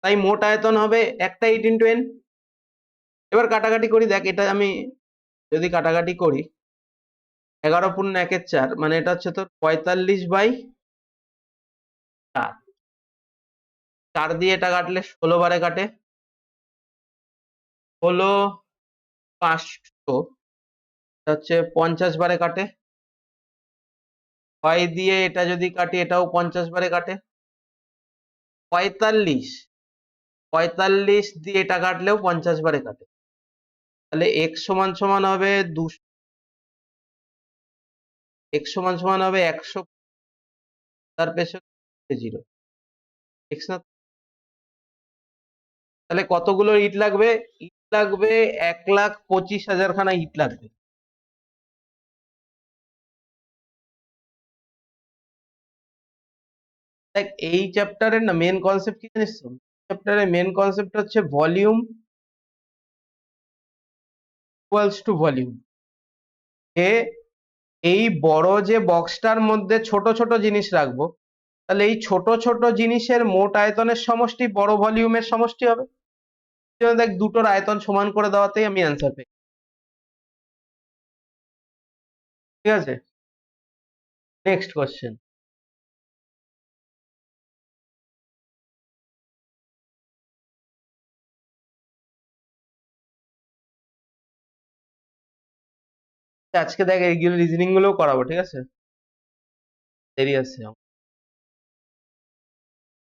তাই মোট আয়তন হবে একটা ইট ইন্টু n। এবার কাটাকাটি করি, দেখ এটা আমি যদি কাটাকাটি করি 11 পূর্ণ 1/4 মানে এটা হচ্ছে তোর 45/4, 4 দিয়ে এটা কাটলে 16 বারে কাটে, 16×500 হচ্ছে 50 বারে কাটে, 6 দিয়ে এটা যদি কাটি এটাও 50 বারে কাটে, 45 দিয়ে এটা কাটলেও 50 বারে কাটে। তাহলে x সমান সমান হবে 200, x সমান সমান হবে 100, তার পেছনে 0 x না। তাহলে কতগুলো ইট লাগবে? ইট লাগবে 1,25,000 খানা ইট লাগবে। দেখ এই চ্যাপ্টারের না মেন কনসেপ্ট কি জানিস তো? চ্যাপ্টারের মেন কনসেপ্ট হচ্ছে ভলিউম ইকুয়ালস টু ভলিউম। এই বড় যে বক্সটার মধ্যে ছোট ছোট জিনিস রাখবো, তাহলে এই ছোট ছোট জিনিসের মোট আয়তনের সমষ্টি বড় ভলিউমের সমষ্টি হবে। দেখ দুটোর আয়তন সমান করে দেওয়াতেই আমি অ্যান্সার পেয়ে। ঠিক আছে, নেক্সট কোশ্চেন। আজকে দেখ এইগুলো রিজনিং গুলোও করাবো, ঠিক আছে, দেরি আছে।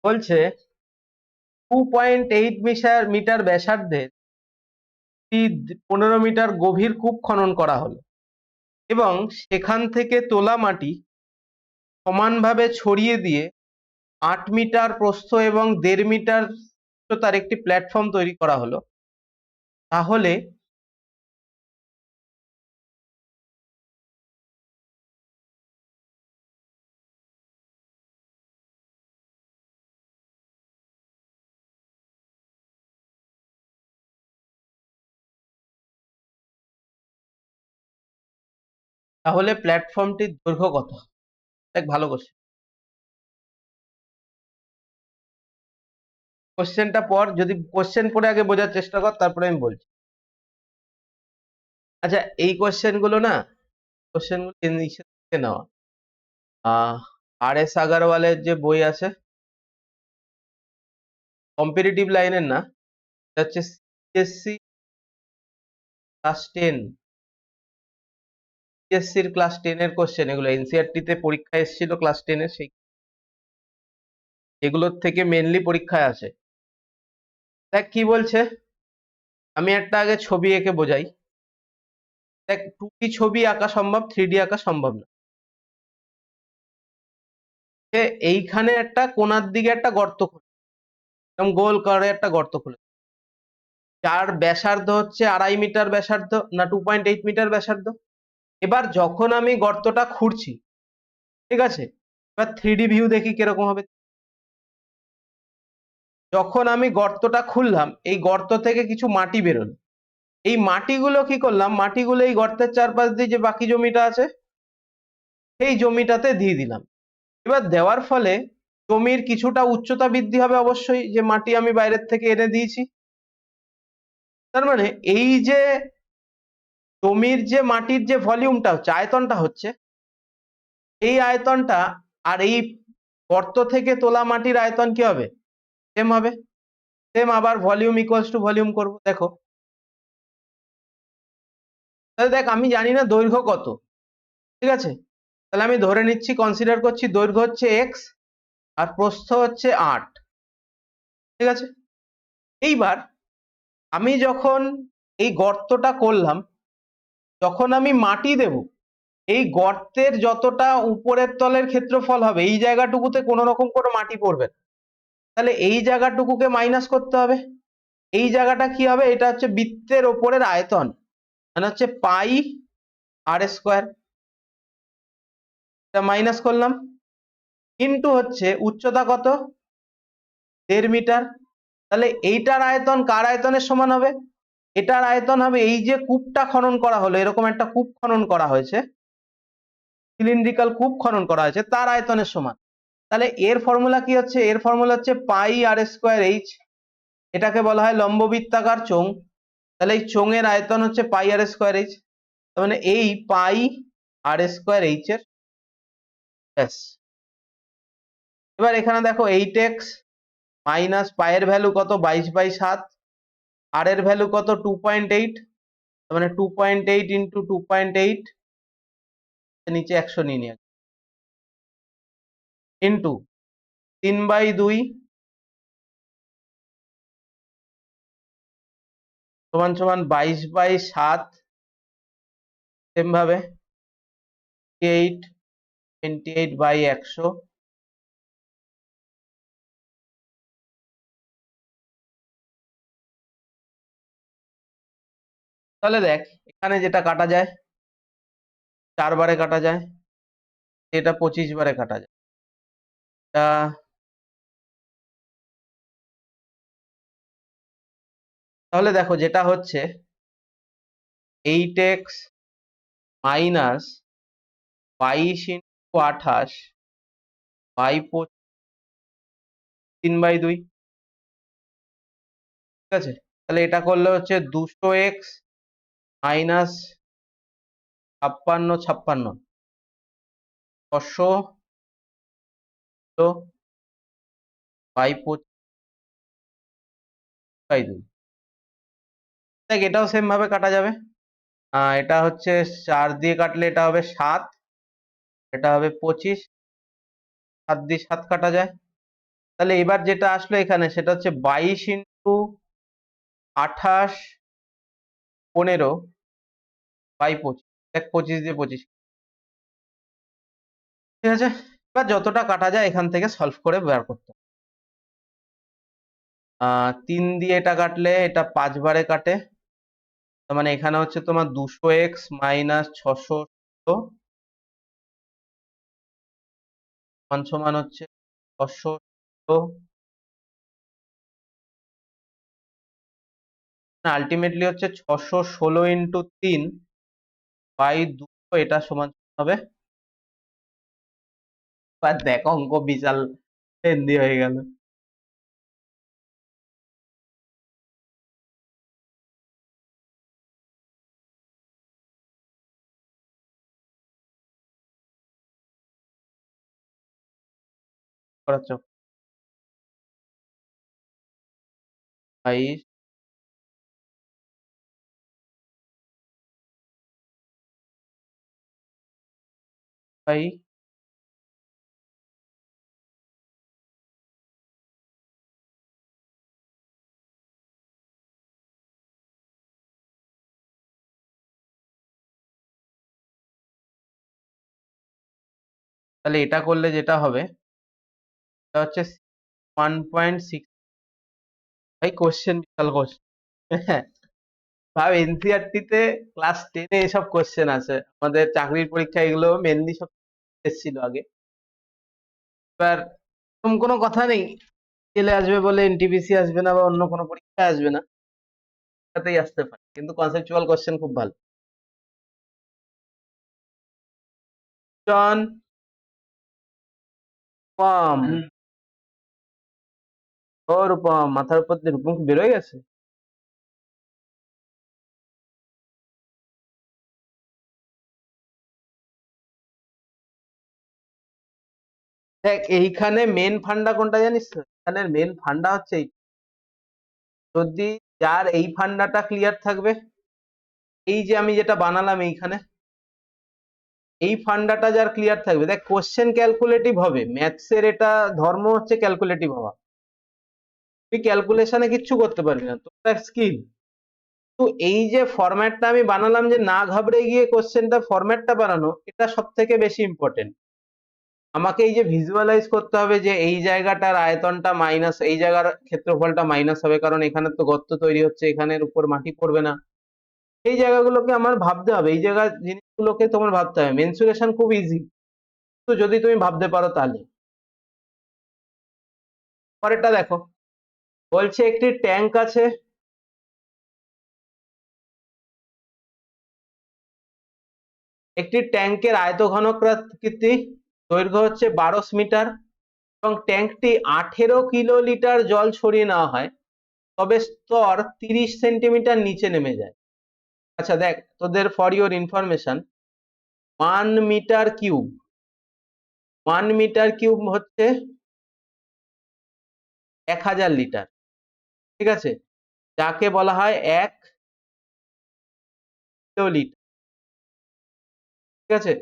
বলছে 2.8 মিটার ব্যাসার্ধের 15 মিটার গভীর কূপ খনন করা হলো এবং সেখান থেকে তোলা মাটি সমানভাবে ছড়িয়ে দিয়ে 8 মিটার প্রস্থ এবং 1.5 মিটার উচ্চতার একটি প্ল্যাটফর্ম তৈরি করা হলো। তাহলে প্ল্যাটফর্মটির দৈর্ঘ্য কত? দেখ ভালো কোশ্চেন, কোশ্চেনটা পর, যদি কোশ্চেন পড়ে আগে বোঝার চেষ্টা কর তারপরে আমি বলছি। আচ্ছা এই কোশ্চেন গুলো না, কোশ্চেন গুলো নিচে থেকে নেওয়া। আর এস আগারওয়ালের যে বই আছে কম্পিটিটিভ লাইনের, না এটা হচ্ছে সিএসসি ক্লাস 10, সিএসসির ক্লাস 10 এর কোশ্চেন এগুলো, এনসিইআরটি তে পরীক্ষা এসেছিল ক্লাস 10 এর, সেই এগুলোর থেকে মেনলি পরীক্ষায় আসে। দেখ কি বলছে, আমি একটা আগে ছবি এঁকে বোঝাই। দেখ 2D ছবি আঁকা সম্ভব, 3D আঁকা সম্ভব না। যে এইখানে একটা কোণার দিকে একটা গর্ত খুলে, এরকম গোল করে একটা গর্ত খুলে, যার ব্যাসার্ধ হচ্ছে 2.5 মিটার ব্যাসার্ধ, না 2.8 মিটার ব্যাসার্ধ। এবার যখন আমি গর্তটা খুঁড়ছি, ঠিক আছে, এবার 3D ভিউ দেখি কিরকম হবে। যখন আমি গর্তটা খুললাম, এই গর্ত থেকে কিছু মাটি বেরোলো, এই মাটিগুলো কি করলাম, মাটিগুলো এই গর্তের চারপাশ দিয়ে যে বাকি জমিটা আছে সেই জমিটাতে দিয়ে দিলাম। এবার দেওয়ার ফলে জমির কিছুটা উচ্চতা বৃদ্ধি হবে অবশ্যই, যে মাটি আমি বাইরের থেকে এনে দিয়েছি। তার মানে এই যে জমির যে মাটির যে ভলিউমটা হচ্ছে, আয়তনটা হচ্ছে, এই আয়তনটা আর এই গর্ত থেকে তোলা মাটির আয়তন কি হবে, সেম হবে। সেম, আবার ভলিউম ইকুয়ালস টু ভলিউম করব। দেখো, তাহলে দেখ আমি জানি না দৈর্ঘ্য কত, ঠিক আছে, তাহলে আমি ধরে নিচ্ছি, কনসিডার করছি দৈর্ঘ্য হচ্ছে এক্স আর প্রস্থ হচ্ছে 8, ঠিক আছে। এইবার আমি যখন এই গর্তটা করলাম, যখন আমি মাটি দেব, এই গর্তের যতটা উপরের তলের ক্ষেত্রফল হবে, এই জায়গাটুকুতে কোনো রকম কোনো মাটি পড়বে না। তাহলে এই জায়গাটুকুকে মাইনাস করতে হবে। এই জায়গাটা কি হবে, এটা হচ্ছে বৃত্তের ওপরের আয়তন, মানে হচ্ছে পাই আর স্কোয়ার, এটা মাইনাস করলাম, ইন্টু হচ্ছে উচ্চতা কত, 1.5 মিটার। তাহলে এইটার আয়তন কার আয়তনের সমান হবে, এটার আয়তন হবে, এই যে কূপটা খনন করা হলো, এরকম একটা কূপ খনন করা হয়েছে, সিলিন্ড্রিক্যাল কূপ খনন করা হয়েছে, তার আয়তনের সমান। তাহলে এর ফর্মুলা কি হচ্ছে, এর ফর্মুলা হচ্ছে পাই আর স্কোয়ার এইচ, এটাকে বলা হয় লম্ববৃত্তাকার চোঙ। তাহলে এই চোঙের আয়তন হচ্ছে পাই আর স্কোয়ার এইচ, তার মানে এই পাই আর স্কোয়ার এইচ এর ব্যাস। এবার এখানে দেখো 8x মাইনাস পায়ের ভ্যালু কত, 22/7, আর এর ভ্যালু কত 2.8, তার মানে 2.8 ইন্টু 2.8, নিচে 100 নিয়ে নিয়ে ইন্টু 3/2 সমান সমান 22/7, সেম ভাবে 28/100। তাহলে দেখ এখানে যেটা কাটা যায় 4 বারে কাটা যায়, এটা 25 বারে কাটা যায়, তা তাহলে দেখো যেটা হচ্ছে 8x মাইনাস 22 ইন্টু 28 বাই 3/2, ঠিক আছে। তাহলে এটা করলে হচ্ছে 200x মাইনাস 56 600 বাই 25/2। দেখ এটাও সেম ভাবে কাটা যাবে, এটা হচ্ছে 4 দিয়ে কাটলে এটা হবে 7, এটা হবে 25, 7 দিয়ে 7 কাটা যায়। তাহলে এবার যেটা আসলো এখানে সেটা হচ্ছে 22 ইন্টু 28 15 বাই 25, দেখ 25 দিয়ে 25, ঠিক আছে। এবার যতটা কাটা যায় এখান থেকে সলভ করে বের করতে হবে। 3 দিয়ে এটা কাটলে এটা 5 বারে কাটে, তার মানে এখানে হচ্ছে তোমার 200x মাইনাস 600 সমান সমান হচ্ছে 600, আলটিমেটলি হচ্ছে 616 ইন্টু 3 বাই 200, এটা সমান হবে। আর দেখ অঙ্ক বিশাল হেলদি হয়ে গেল। করাচ্ছ 22 বাই, তাহলে এটা করলে যেটা হবে এটা হচ্ছে 1.6। ভাই কোশ্চেন বিশাল কোশ্চেন। হ্যাঁ, ভাব এনসিইআরটি তে ক্লাস 10-এ এসব কোশ্চেন আছে, আমাদের চাকরির পরীক্ষা এগুলো মেনলি সব এসেছিল আগে। এবার এরকম কোনো কথা নেই জেলে আসবে বলে এনটিপিসি আসবে না বা অন্য কোনো পরীক্ষা আসবে না, তাতেই আসতে পারে, কিন্তু কনসেপচুয়াল কোশ্চেন খুব ভালো। জন পাম, ও রূপম, মাথার উপর দিয়ে রূপম কি বেরোয় গেছে? দেখ এইখানে মেন ফান্ডা কোনটা জানিস তো? এখানে মেন ফান্ডা হচ্ছে যদি যার এই ফান্ডাটা ক্লিয়ার থাকবে, এই যে আমি যেটা বানালাম এইখানে, এই ফান্ডাটা যার ক্লিয়ার থাকবে, দেখ কোশ্চেন ক্যালকুলেটিভ হবে, ম্যাথসের এটা ধর্ম হচ্ছে ক্যালকুলেটিভ হওয়া। তুই ক্যালকুলেশনে কিচ্ছু করতে পারবি না, তোর স্কিল। তো এই যে ফরম্যাটটা আমি বানালাম, যে না ঘাবড়ে গিয়ে কোশ্চেনটা ফরম্যাটটা বানানো, এটা সব থেকে বেশি ইম্পর্টেন্ট। আমাকে এই যে ভিজুয়ালাইজ করতে হবে যে এই জায়গাটার আয়তনটা মাইনাস, এই জায়গার ক্ষেত্রফলটা মাইনাস হবে, কারণ এখানে তো গর্ত তৈরি হচ্ছে, এখানের উপর মাটি পড়বে না। এই জায়গাগুলোকে আমার ভাবতে হবে, এই জায়গা জিনিসগুলোকে তোমার ভাবতে হবে। মেনসুরেশন খুব ইজি, তো যদি তুমি ভাবতে পারো তাহলে। পরেরটা দেখো, বলছে একটি ট্যাঙ্ক আছে, একটি ট্যাঙ্কের আয়তঘনকাকৃতি, দৈর্ঘ্য হচ্ছে 12 মিটার, এবং ট্যাঙ্কটি 18 কিলোলিটার জল ছড়িয়ে নেওয়া হয়, তবে স্তর 30 সেন্টিমিটার নিচে নেমে যায়। আচ্ছা দেখ, তোদের for your information, 1 metre cube হচ্ছে 1000 লিটার, ঠিক আছে, যাকে বলা হয় 1 কিলোলিটার, ঠিক আছে।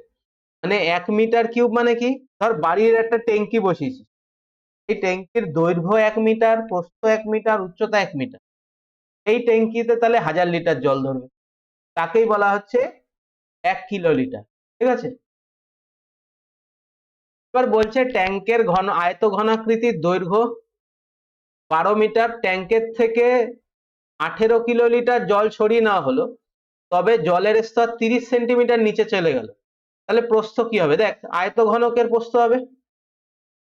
মানে 1 মিটার কিউব মানে কি, ধর বাড়ির একটা ট্যাঙ্কি বসিয়েছি, এই ট্যাঙ্কির দৈর্ঘ্য 1 মিটার, প্রস্থ 1 মিটার, উচ্চতা 1 মিটার, এই ট্যাঙ্কিতে তাহলে 1000 লিটার জল ধরবে, তাকেই বলা হচ্ছে 1 কিলোলিটার, ঠিক আছে। এবার বলছে ট্যাঙ্কের আয়ত ঘনাকৃতির দৈর্ঘ্য 12 মিটার, ট্যাঙ্কের থেকে 18 কিলোলিটার জল সরিয়ে নেওয়া হলো, তবে জলের স্তর 30 সেন্টিমিটার নিচে চলে গেল, তাহলে প্রস্থ কি হবে? দেখ আয়ত ঘনকের প্রস্থ হবে,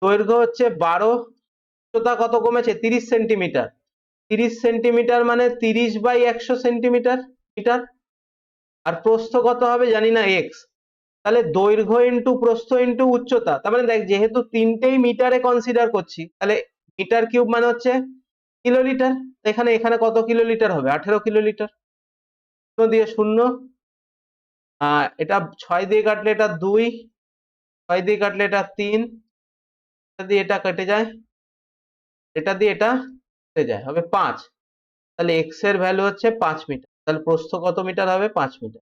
দৈর্ঘ্য হচ্ছে 12, উচ্চতা কত কমেছে? 30 সেন্টিমিটার, 30 সেন্টিমিটার মানে 30/100 সেন্টিমিটার মিটার, আর প্রস্থ কত হবে জানি না, এক্স। তাহলে দৈর্ঘ্য ইন্টু প্রস্থ ইন্টু উচ্চতা, তার মানে দেখ যেহেতু তিনটেই মিটারে কনসিডার করছি, তাহলে মিটার কিউব মানে হচ্ছে কিলোলিটার, এখানে এখানে কত কিলোলিটার হবে? 18 কিলোলিটার। শূন্য দিয়ে শূন্য, এটা 6 দিয়ে কাটলে এটা 2, 6 দিয়ে কাটলে এটা 3, এটা দিয়ে এটা কেটে যায়, এটা দিয়ে এটা কেটে যায়, হবে 5। তাহলে এক্স এর ভ্যালু হচ্ছে 5 মিটার, তাহলে প্রস্থ কত মিটার হবে? 5 মিটার।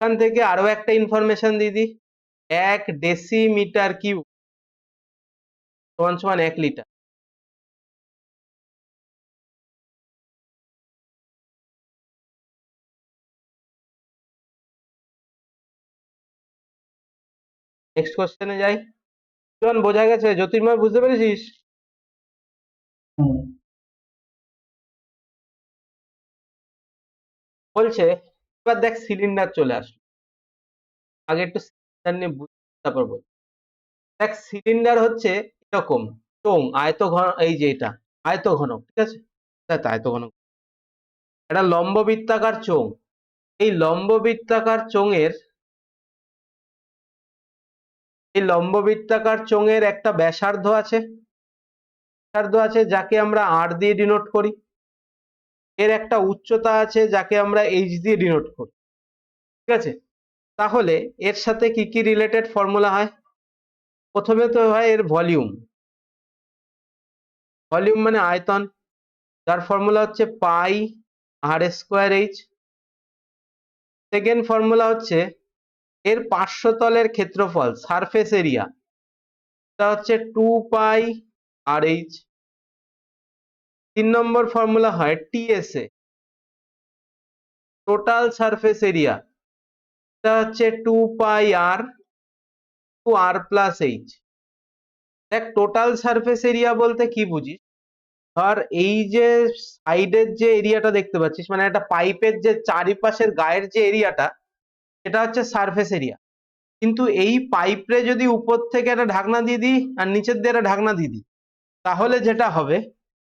এখান থেকে আরো একটা ইনফরমেশন দিয়ে দিই, 1 ডেসিমিটার কিউব সমান সমান 1 লিটার। নেক্সট কোশ্চেনে যাই। জন বোঝা গেছে? জ্যোতির্ময় বুঝতে পেরেছিস? বলছে এবার দেখ সিলিন্ডার চলে আসলো, আগে একটু সিলিন্ডার নিয়ে বুঝি, তারপর বল। দেখ সিলিন্ডার হচ্ছে এরকম চোঙ, আয়ত ঘন, এই যে এটা আয়ত ঘনক, ঠিক আছে, আয়ত ঘনক, এটা লম্ব বৃত্তাকার চোঙ। এই লম্ব বৃত্তাকার চোঙের, এই লম্ব বৃত্তাকার চোঙের একটা ব্যাসার্ধ আছে, ব্যাসার্ধ আছে যাকে আমরা আর দিয়ে ডিনোট করি, এর একটা উচ্চতা আছে যাকে আমরা এইচ দিয়ে ডিনোট করি, ঠিক আছে। তাহলে এর সাথে কি কি রিলেটেড ফর্মুলা হয়? প্রথমে তো হয় এর ভলিউম, ভলিউম মানে আয়তন, যার ফর্মুলা হচ্ছে pi R square H. Second formula হচ্ছে এর পার্শ্বতলের ক্ষেত্রফল, সারফেস এরিয়া, এটা হচ্ছে 2 pi R H. 3 number formula হয় টিএসএ, টোটাল সারফেস এরিয়া, এটা হচ্ছে 2πr to r plus H. দেখ টোটাল সারফেস এরিয়া বলতে কি বুঝিস, ধর এই যে সাইডের যে এরিয়াটা দেখতে পাচ্ছিস, মানে একটা পাইপের যে চারিপাশের গায়ের যে এরিয়াটা, সেটা হচ্ছে সারফেস এরিয়া। কিন্তু এই পাইপে যদি উপর থেকে একটা ঢাকনা দিয়ে দিই আর নিচের দিয়ে একটা ঢাকনা দিয়ে দিই, তাহলে যেটা হবে,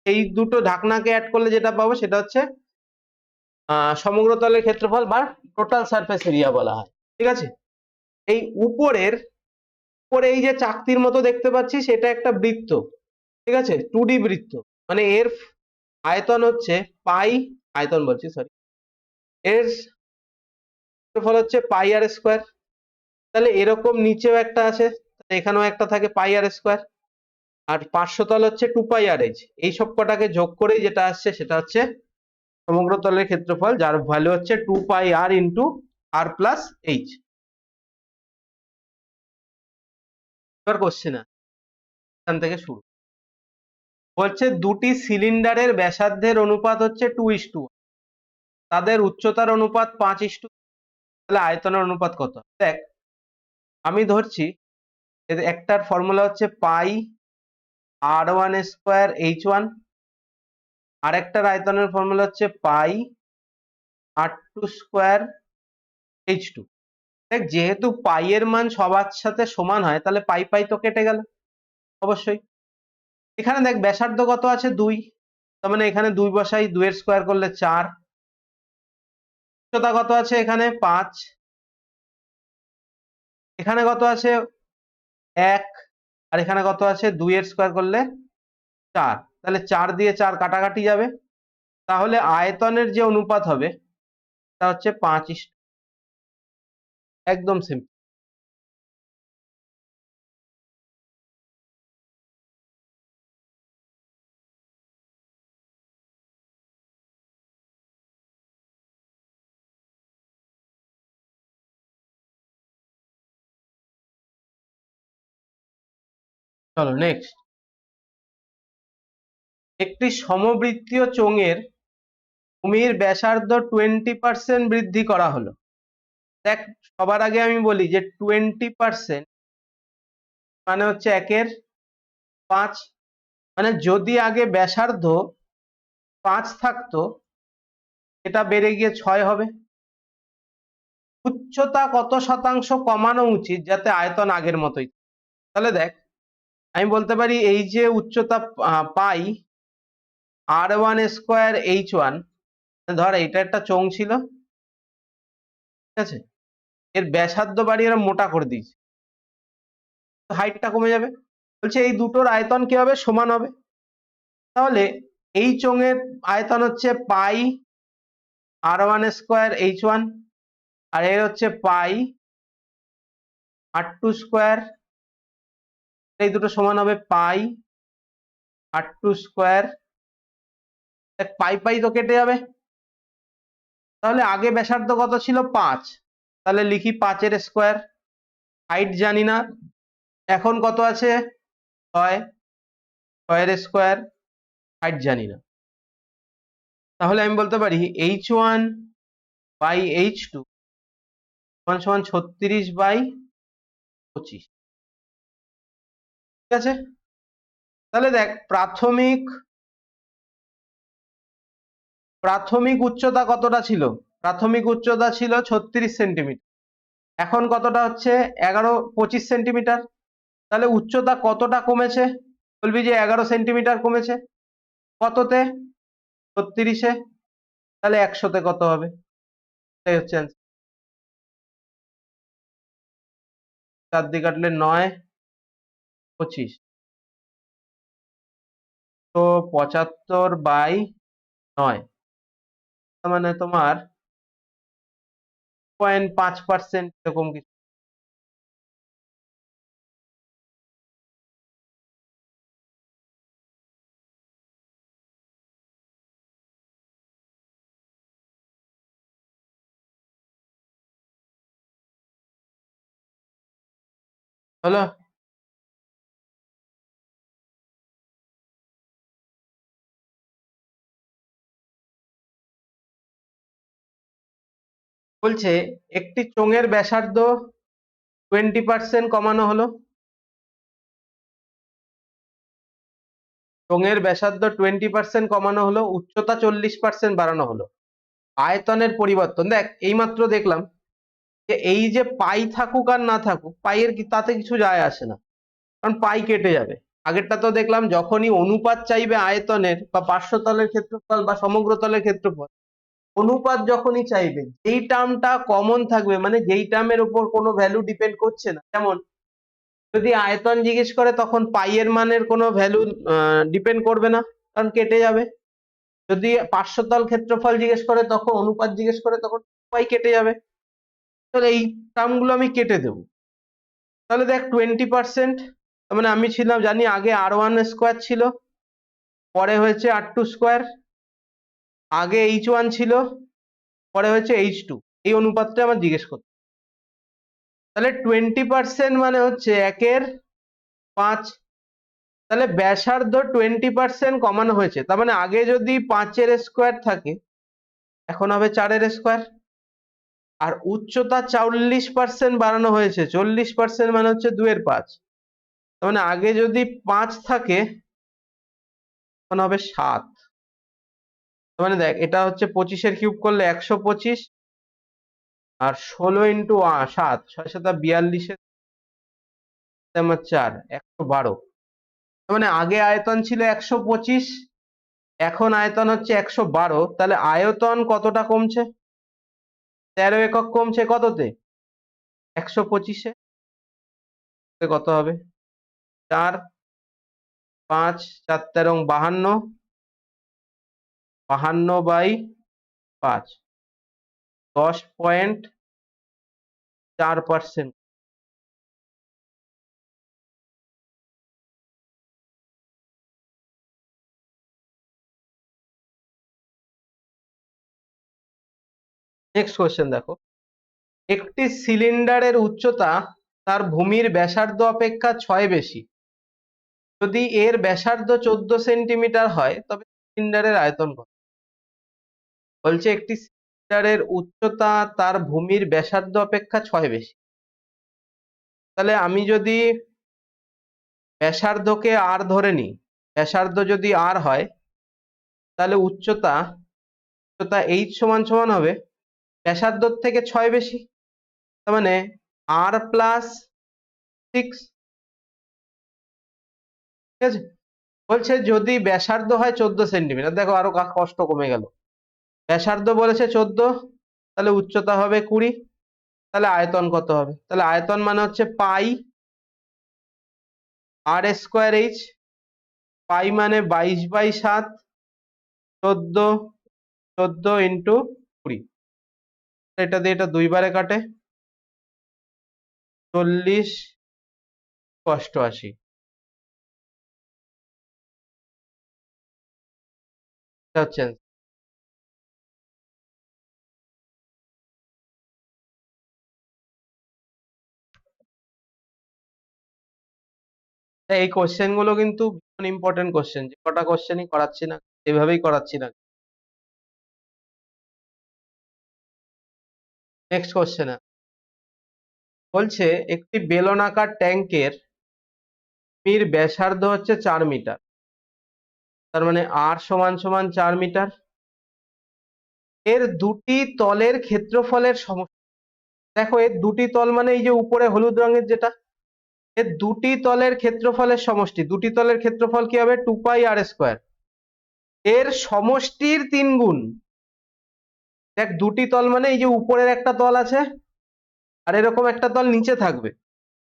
এই দুটো ঢাকনাকে অ্যাড করলে যেটা পাবো সেটা হচ্ছে সমগ্র তলের ক্ষেত্রফল বা টোটাল সারফেস এরিয়া বলা হয়। ঠিক আছে, এই উপরে এই যে চাকতির মতো দেখতে পাচ্ছিস, এটা একটা বৃত্ত। ঠিক আছে, 2D বৃত্ত, মানে এর আয়তন হচ্ছে পাই, আয়তন বলছি সরি, এর ক্ষেত্রফল হচ্ছে পাই আর স্কোয়ার। তাহলে এরকম নিচেও একটা আছে, এখানেও একটা থাকে পাই আর স্কোয়ার, আর পার্শ্বতল হচ্ছে 2πr/h। এই সব কটাকে যোগ করেই যেটা আসছে সেটা হচ্ছে সমগ্র তলের ক্ষেত্রফল, যার ভ্যালু হচ্ছে 2πr into r plus H. এবার কোশ্চেন এখান থেকে শুরু, বলছে দুটি সিলিন্ডারের ব্যাসার্ধের অনুপাত হচ্ছে 2:1, তাদের উচ্চতার অনুপাত 5:2, তাহলে আয়তনের অনুপাত কত? দেখ আমি ধরছি একটার ফর্মুলা হচ্ছে পাই r1² h1, আরেকটার আয়তনের ফর্মুলা হচ্ছে পাই r2² h2। দেখ যেহেতু পাই এর মান সবার সাথে সমান হয়, তাহলে পাই পাই তো কেটে গেল অবশ্যই। এখানে দেখ ব্যাসার্ধ কত আছে 2, তার মানে এখানে 2 বসাই, 2 এর স্কোয়ার করলে 4। উচ্চতা কত আছে এখানে 5, এখানে কত আছে 1, আর এখানে কত আছে 2 এর স্কোয়ার করলে 4, তাহলে 4 দিয়ে 4 কাটাকাটি যাবে, তাহলে আয়তনের যে অনুপাত হবে তা হচ্ছে 5:2। একদম সিম্পল। চলো নেক্সট, একটি সমবৃত্তীয় চোঙের ভূমির ব্যাসার্ধ 20% বৃদ্ধি করা হলো। দেখ সবার আগে আমি বলি যে 20% মানে হচ্ছে 1/5, মানে যদি আগে ব্যাসার্ধ 5 থাকতো, এটা বেড়ে গিয়ে 6 হবে। উচ্চতা কত শতাংশ কমানো উচিত যাতে আয়তন আগের মতোই? তাহলে দেখ আমি বলতে পারি এই যে উচ্চতা পাই r1² h1, ধর এইটা একটা চোঙ ছিল, ঠিক আছে, এর ব্যাসার্ধ বাড়িয়ে এরা মোটা করে দিয়েছে, হাইটটা কমে যাবে। বলছে এই দুটোর আয়তন কি হবে? সমান হবে। তাহলে এই চোঙের আয়তন হচ্ছে পাই r1² h1, আর এর হচ্ছে পাই r2², এই দুটো সমান হবে পাই r2²। পাই পাই তো কেটে যাবে, তাহলে আগে ব্যাসার্ধ কত ছিল 5, তাহলে লিখি 5 এর স্কোয়ার। হাইট জানি না, এখন কত আছে 6, 6 এর স্কোয়ার, হাইট জানি না, তাহলে আমি বলতে পারি h1/h2 সমান সমান 36/25। ঠিক আছে, তাহলে দেখ প্রাথমিক উচ্চতা কতটা ছিল? প্রাথমিক উচ্চতা ছিল 36 সেন্টিমিটার, এখন কতটা হচ্ছে 25 সেন্টিমিটার। তাহলে উচ্চতা কতটা কমেছে? বলবি যে 11 সেন্টিমিটার কমেছে। কততে? 36-এ। তাহলে 100-তে কত হবে? এটাই হচ্ছে answer। 4 দিয়ে কাটলে 9, 25, তো 75/9, মানে তোমার 0.5% এরকম কিছু হলো। বলছে একটি চোঙের ব্যাসার্ধ 20% কমানো হলো, চোঙের ব্যাসার্ধ 20% কমানো হলো, উচ্চতা 40% বাড়ানো হলো, আয়তনের পরিবর্তন। দেখ এইমাত্র দেখলাম যে এই যে পাই থাকুক আর না থাকুক, পাইয়ের তাতে কিছু যায় আসে না, কারণ পাই কেটে যাবে। আগেরটা তো দেখলাম যখনই অনুপাত চাইবে আয়তনের বা পার্শ্বতলের ক্ষেত্রফল বা সমগ্র তলের ক্ষেত্রফল, অনুপাত যখনই চাইবে যেই টার্মটা কমন থাকবে, মানে যেই টার্মের উপর কোনো ভ্যালু ডিপেন্ড করছে না, যেমন যদি আয়তন জিজ্ঞেস করে তখন পাই এর মানের কোনো ভ্যালু ডিপেন্ড করবে না, কারণ কেটে যাবে। যদি পার্শ্বতল ক্ষেত্রফল জিজ্ঞেস করে তখন অনুপাত জিজ্ঞেস করে তখন পাই কেটে যাবে। তাহলে এই টার্মগুলো আমি কেটে দেবো। তাহলে দেখ 20%, তার মানে আমি ছিলাম জানি আগে r1 স্কোয়ার ছিল, পরে হয়েছে r2 স্কোয়ার, আগে h1 ছিল, পরে হয়েছে h2, এই অনুপাতটা আমার জিজ্ঞেস করতে। তাহলে 20% মানে হচ্ছে 1/5। তাহলে ব্যাসার্ধ 20% কমানো হয়েছে, তার মানে আগে যদি 5-এর স্কোয়ার থাকে এখন হবে 4-এর স্কোয়ার। আর উচ্চতা 40% বাড়ানো হয়েছে, 40% মানে হচ্ছে 2/5। তার মানে আগে যদি 5 থাকে এখন হবে 7। তার মানে দেখ এটা হচ্ছে 25-এর কিউব করলে 125, আর 16 ইন্টু 7, 6×7=42, 4 112। তার মানে আগে আয়তন ছিল 125, এখন আয়তন হচ্ছে 112। তাহলে আয়তন কতটা কমছে? 13 একক কমছে। কততে? 125-এ। কত হবে? 4, 5, 4 13 52, 52/5, 10.4%। নেক্সট কোয়েশ্চেন দেখো, একটি সিলিন্ডারের উচ্চতা তার ভূমির ব্যাসার্ধ অপেক্ষা 6 বেশি। যদি এর ব্যাসার্ধ 14 সেন্টিমিটার হয় তবে সিলিন্ডারের আয়তন কত? বলছে একটি সিলিন্ডারের উচ্চতা তার ভূমির ব্যাসার্ধ অপেক্ষা 6 বেশি। তাহলে আমি যদি ব্যাসার্ধকে আর ধরে নিই, ব্যাসার্ধ যদি আর হয় তাহলে উচ্চতা h সমান সমান হবে ব্যাসার্ধর থেকে 6 বেশি, তার মানে r+6। ঠিক আছে, বলছে যদি ব্যাসার্ধ হয় 14 সেন্টিমিটার, দেখো আরো কষ্ট কমে গেল। ব্যাসার্ধ বলেছে 14, তাহলে উচ্চতা হবে 20, তাহলে আয়তন কত হবে? তাহলে আয়তন মানে হচ্ছে পাই r²h, পাই মানে 22/7, 14 ইন্টু 20। এটা দিয়ে এটা 2 বারে কাটে, 40 88। এটা হচ্ছে answer। এই কোশ্চেন গুলো কিন্তু ভীষণ ইম্পর্টেন্ট কোশ্চেন, যে কটা কোশ্চেনই করাচ্ছি না এভাবেই করাচ্ছি না। নেক্সট কোশ্চেন বলছে একটি বেলনাকার ট্যাঙ্কের ব্যাসার্ধ হচ্ছে 4 মিটার, তার মানে r সমান সমান 4 মিটার। এর দুটি তলের ক্ষেত্রফলের সমষ্টি। দেখো এর দুটি তল মানে এই যে উপরে হলুদ রঙের যেটা, এর দুটি তলের ক্ষেত্রফলের সমষ্টি। দুটি তলের ক্ষেত্রফল কি হবে? 2πr²। এর সমষ্টির 3 গুণ। দেখ দুটি তল মানে এই যে উপরের একটা তল আছে আর এরকম একটা তল নিচে থাকবে।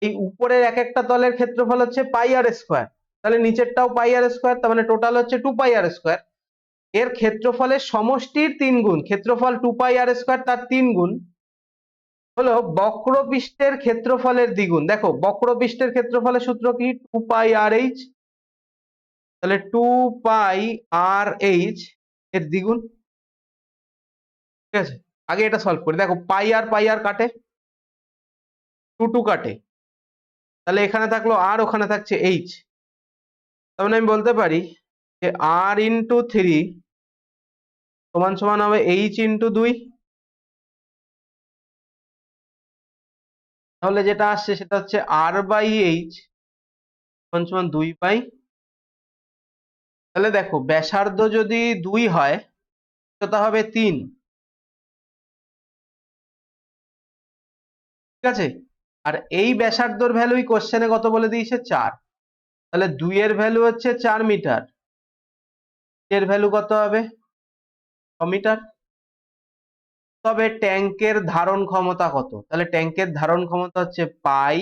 এই উপরের এক একটা তলের ক্ষেত্রফল হচ্ছে πr², তাহলে নিচেরটাও πr², তার মানে টোটাল হচ্ছে 2πr²। এর ক্ষেত্রফলের সমষ্টির 3 গুণ, ক্ষেত্রফল 2πr², তার 3 গুণ হলো বক্রপৃষ্ঠের ক্ষেত্রফলের দ্বিগুণ। দেখো বক্রপৃষ্ঠের ক্ষেত্রফলের সূত্র কি? 2πrh, তাহলে 2πrh এর দ্বিগুণ। ঠিক আছে, আগে এটা সলভ করি। দেখো পাই আর কাটে, 2 কাটে, তাহলে এখানে থাকলো আর, ওখানে থাকছে h। তার মানে আমি বলতে পারি যে r×3 সমান সমান হবে h×2। তাহলে যেটা আসছে সেটা হচ্ছে r/h সমান 2 পাই। তাহলে দেখো ব্যাসার্ধ যদি 2 হয় উচ্চতা হবে 3, ঠিক আছে। আর এই ব্যাসার্ধর ভ্যালুই কোশ্চেনে কত বলে দিয়েছে 4। তাহলে 2 এর ভ্যালু হচ্ছে 4 মিটার, এর ভ্যালু কত হবে 6 মিটার। তবে ট্যাঙ্কের ধারণ ক্ষমতা কত? তাহলে ট্যাঙ্কের ধারণ ক্ষমতা হচ্ছে পাই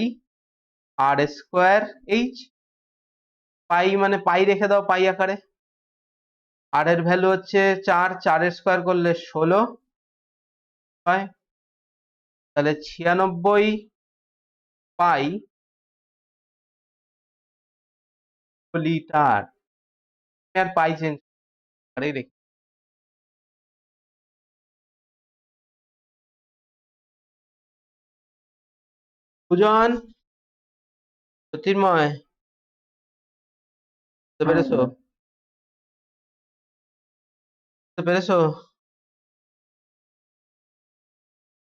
আর স্কোয়ার এইচ। পাই মানে পাই রেখে দাও পাই আকারে। আর এর ভ্যালু হচ্ছে 4, 4 এর স্কোয়ার করলে 16 হয়। তাহলে 96 পাই লিটার। আর পাই চেঞ্জ করেই রেখে। সুজন, জ্যোতির্ময়, বুঝতে হ্যাঁ পেরেছো? স্যার। বুঝতে পেরেছো?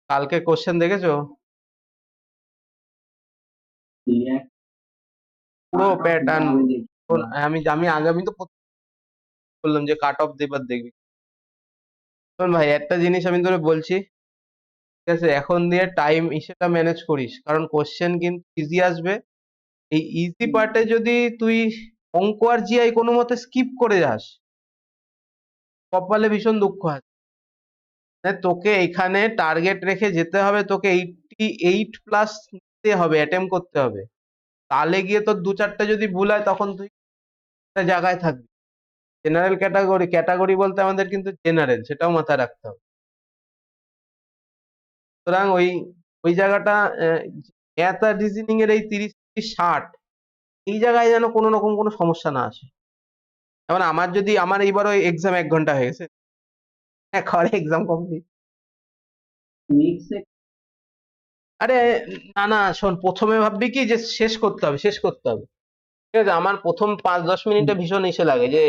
কালকে কোশ্চেন দেখেছো? এই এক পুরো কাট অফ প্যাটার্ন। যাবে দেখি। আমি আমি আগামী তো বললাম যে কাট অফ দেবার দেখবি। শোন ভাই, একটা জিনিস আমি তোরে বলছি, ঠিক আছে, এখন দিয়ে টাইম সেটা ম্যানেজ করিস, কারণ কোশ্চেন কিন্তু ইজি আসবে। এই ইজি হুম, পার্টে যদি তুই অঙ্ক আর জিআই কোনো মতে স্কিপ করে যাস, কপালে ভীষণ দুঃখ আছে। মানে তোকে এখানে টার্গেট রেখে যেতে হবে, তোকে 88+ নিতে হবে, অ্যাটেম্প করতে হবে। তাহলে গিয়ে তোর 2-4টা যদি ভুল হয় তখন তুই একটা জায়গায় থাকবি। জেনারেল ক্যাটাগরি, ক্যাটাগরি বলতে আমাদের কিন্তু জেনারেল, সেটাও মাথায় রাখতে হবে। সুতরাং ওই ওই জায়গাটা ম্যাথ আর রিজনিং এর এই 30-60 এই জায়গায় যেন কোনো রকম কোনো সমস্যা না আসে। যেমন আমার এইবার ওই এক্সাম 1 ঘন্টা হয়ে গেছে, একবারে এক্সাম কমপ্লিট। মিক্সে আরে না না, শোন, প্রথমে ভাববি কি যে শেষ করতে হবে, শেষ করতে হবে, ঠিক আছে। আমার প্রথম 5-10 মিনিটে ভীষণ ইসে লাগে যে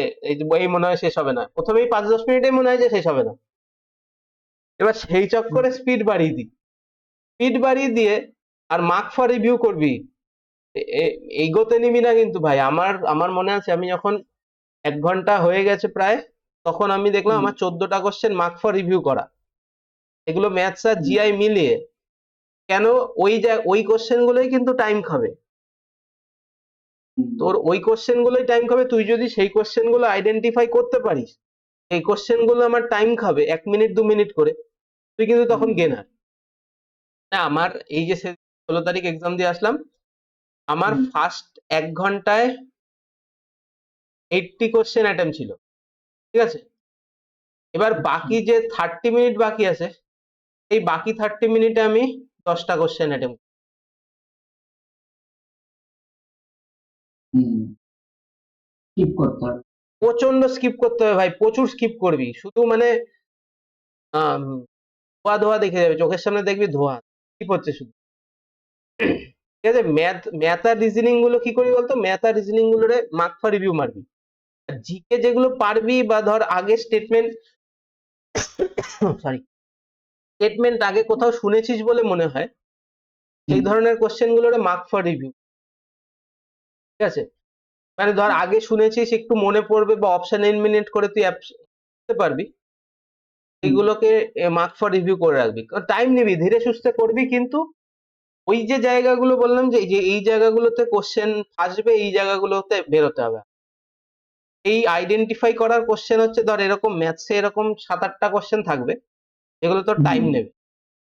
এই মনে হয় শেষ হবে না, প্রথমেই 5-10 মিনিটে মনে হয় যে শেষ হবে না। এবার সেই চক্করে স্পিড বাড়িয়ে দিই, স্পিড বাড়িয়ে দিয়ে আর মার্ক ফর রিভিউ করবি, এগোতে নিবি না কিন্তু ভাই। আমার আমার মনে আছে আমি যখন 1 ঘন্টা হয়ে গেছে প্রায়, তখন আমি দেখলাম আমার 14টা কোশ্চেন মার্ক ফর রিভিউ করা, এগুলো ম্যাথস আর জিআই মিলিয়ে। কেন? ওই কোশ্চেন গুলোই কিন্তু টাইম খাবে, তোর ওই কোশ্চেন গুলোই টাইম খাবে। তুই যদি সেই কোশ্চেন গুলো আইডেন্টিফাই করতে পারিস, এই কোশ্চেন গুলো আমার টাইম খাবে 1 মিনিট 2 মিনিট করে, তুই কিন্তু তখন গেনার। আমার এই যে 16 তারিখ এক্সাম দিয়ে আসলাম, আমার ফার্স্ট 1 ঘন্টায় 80 কোশ্চেন অ্যাটেম্প ছিল, ঠিক আছে। এবার বাকি যে 30 মিনিট বাকি আছে, এই বাকি 30 মিনিটে আমি 10টা কোশ্চেন অ্যাটেম্প। স্কিপ করতে হবে। প্রচন্ড স্কিপ করতে হবে ভাই, প্রচুর স্কিপ করবি, শুধু মানে ধোয়া ধোয়া দেখে যাবে চোখের সামনে, দেখবি ধোয়া স্কিপ হচ্ছে শুধু, ঠিক আছে। ম্যাথ ম্যাথ আর রিজনিং গুলো কি করবি বলতো, ম্যাথ আর রিজনিং গুলোরে মার্ক ফর রিভিউ মারবি। জিকে যেগুলো পারবি, বা ধর আগে স্টেটমেন্ট, সরি, স্টেটমেন্ট আগে কোথাও শুনেছিস বলে মনে হয়, সেই ধরনের কোশ্চেন গুলোরে মার্ক ফর রিভিউ, ঠিক আছে। মানে ধর আগে শুনেছিস, একটু মনে পড়বে, বা অপশন এলিমিনেট করে তুই করতে পারবি, এইগুলোকে মার্ক ফর রিভিউ করে রাখবি। টাইম নিবি, ধীরে সুস্থে করবি, কিন্তু ওই যে জায়গাগুলো বললাম যে এই জায়গাগুলোতে কোশ্চেন আসবে, এই জায়গাগুলোতে বেরোতে হবে। এই আইডেন্টিফাই করার কোশ্চেন হচ্ছে, ধর এরকম ম্যাথসে এরকম 7-8টা কোশ্চেন থাকবে, যেগুলো তোর টাইম নেবে।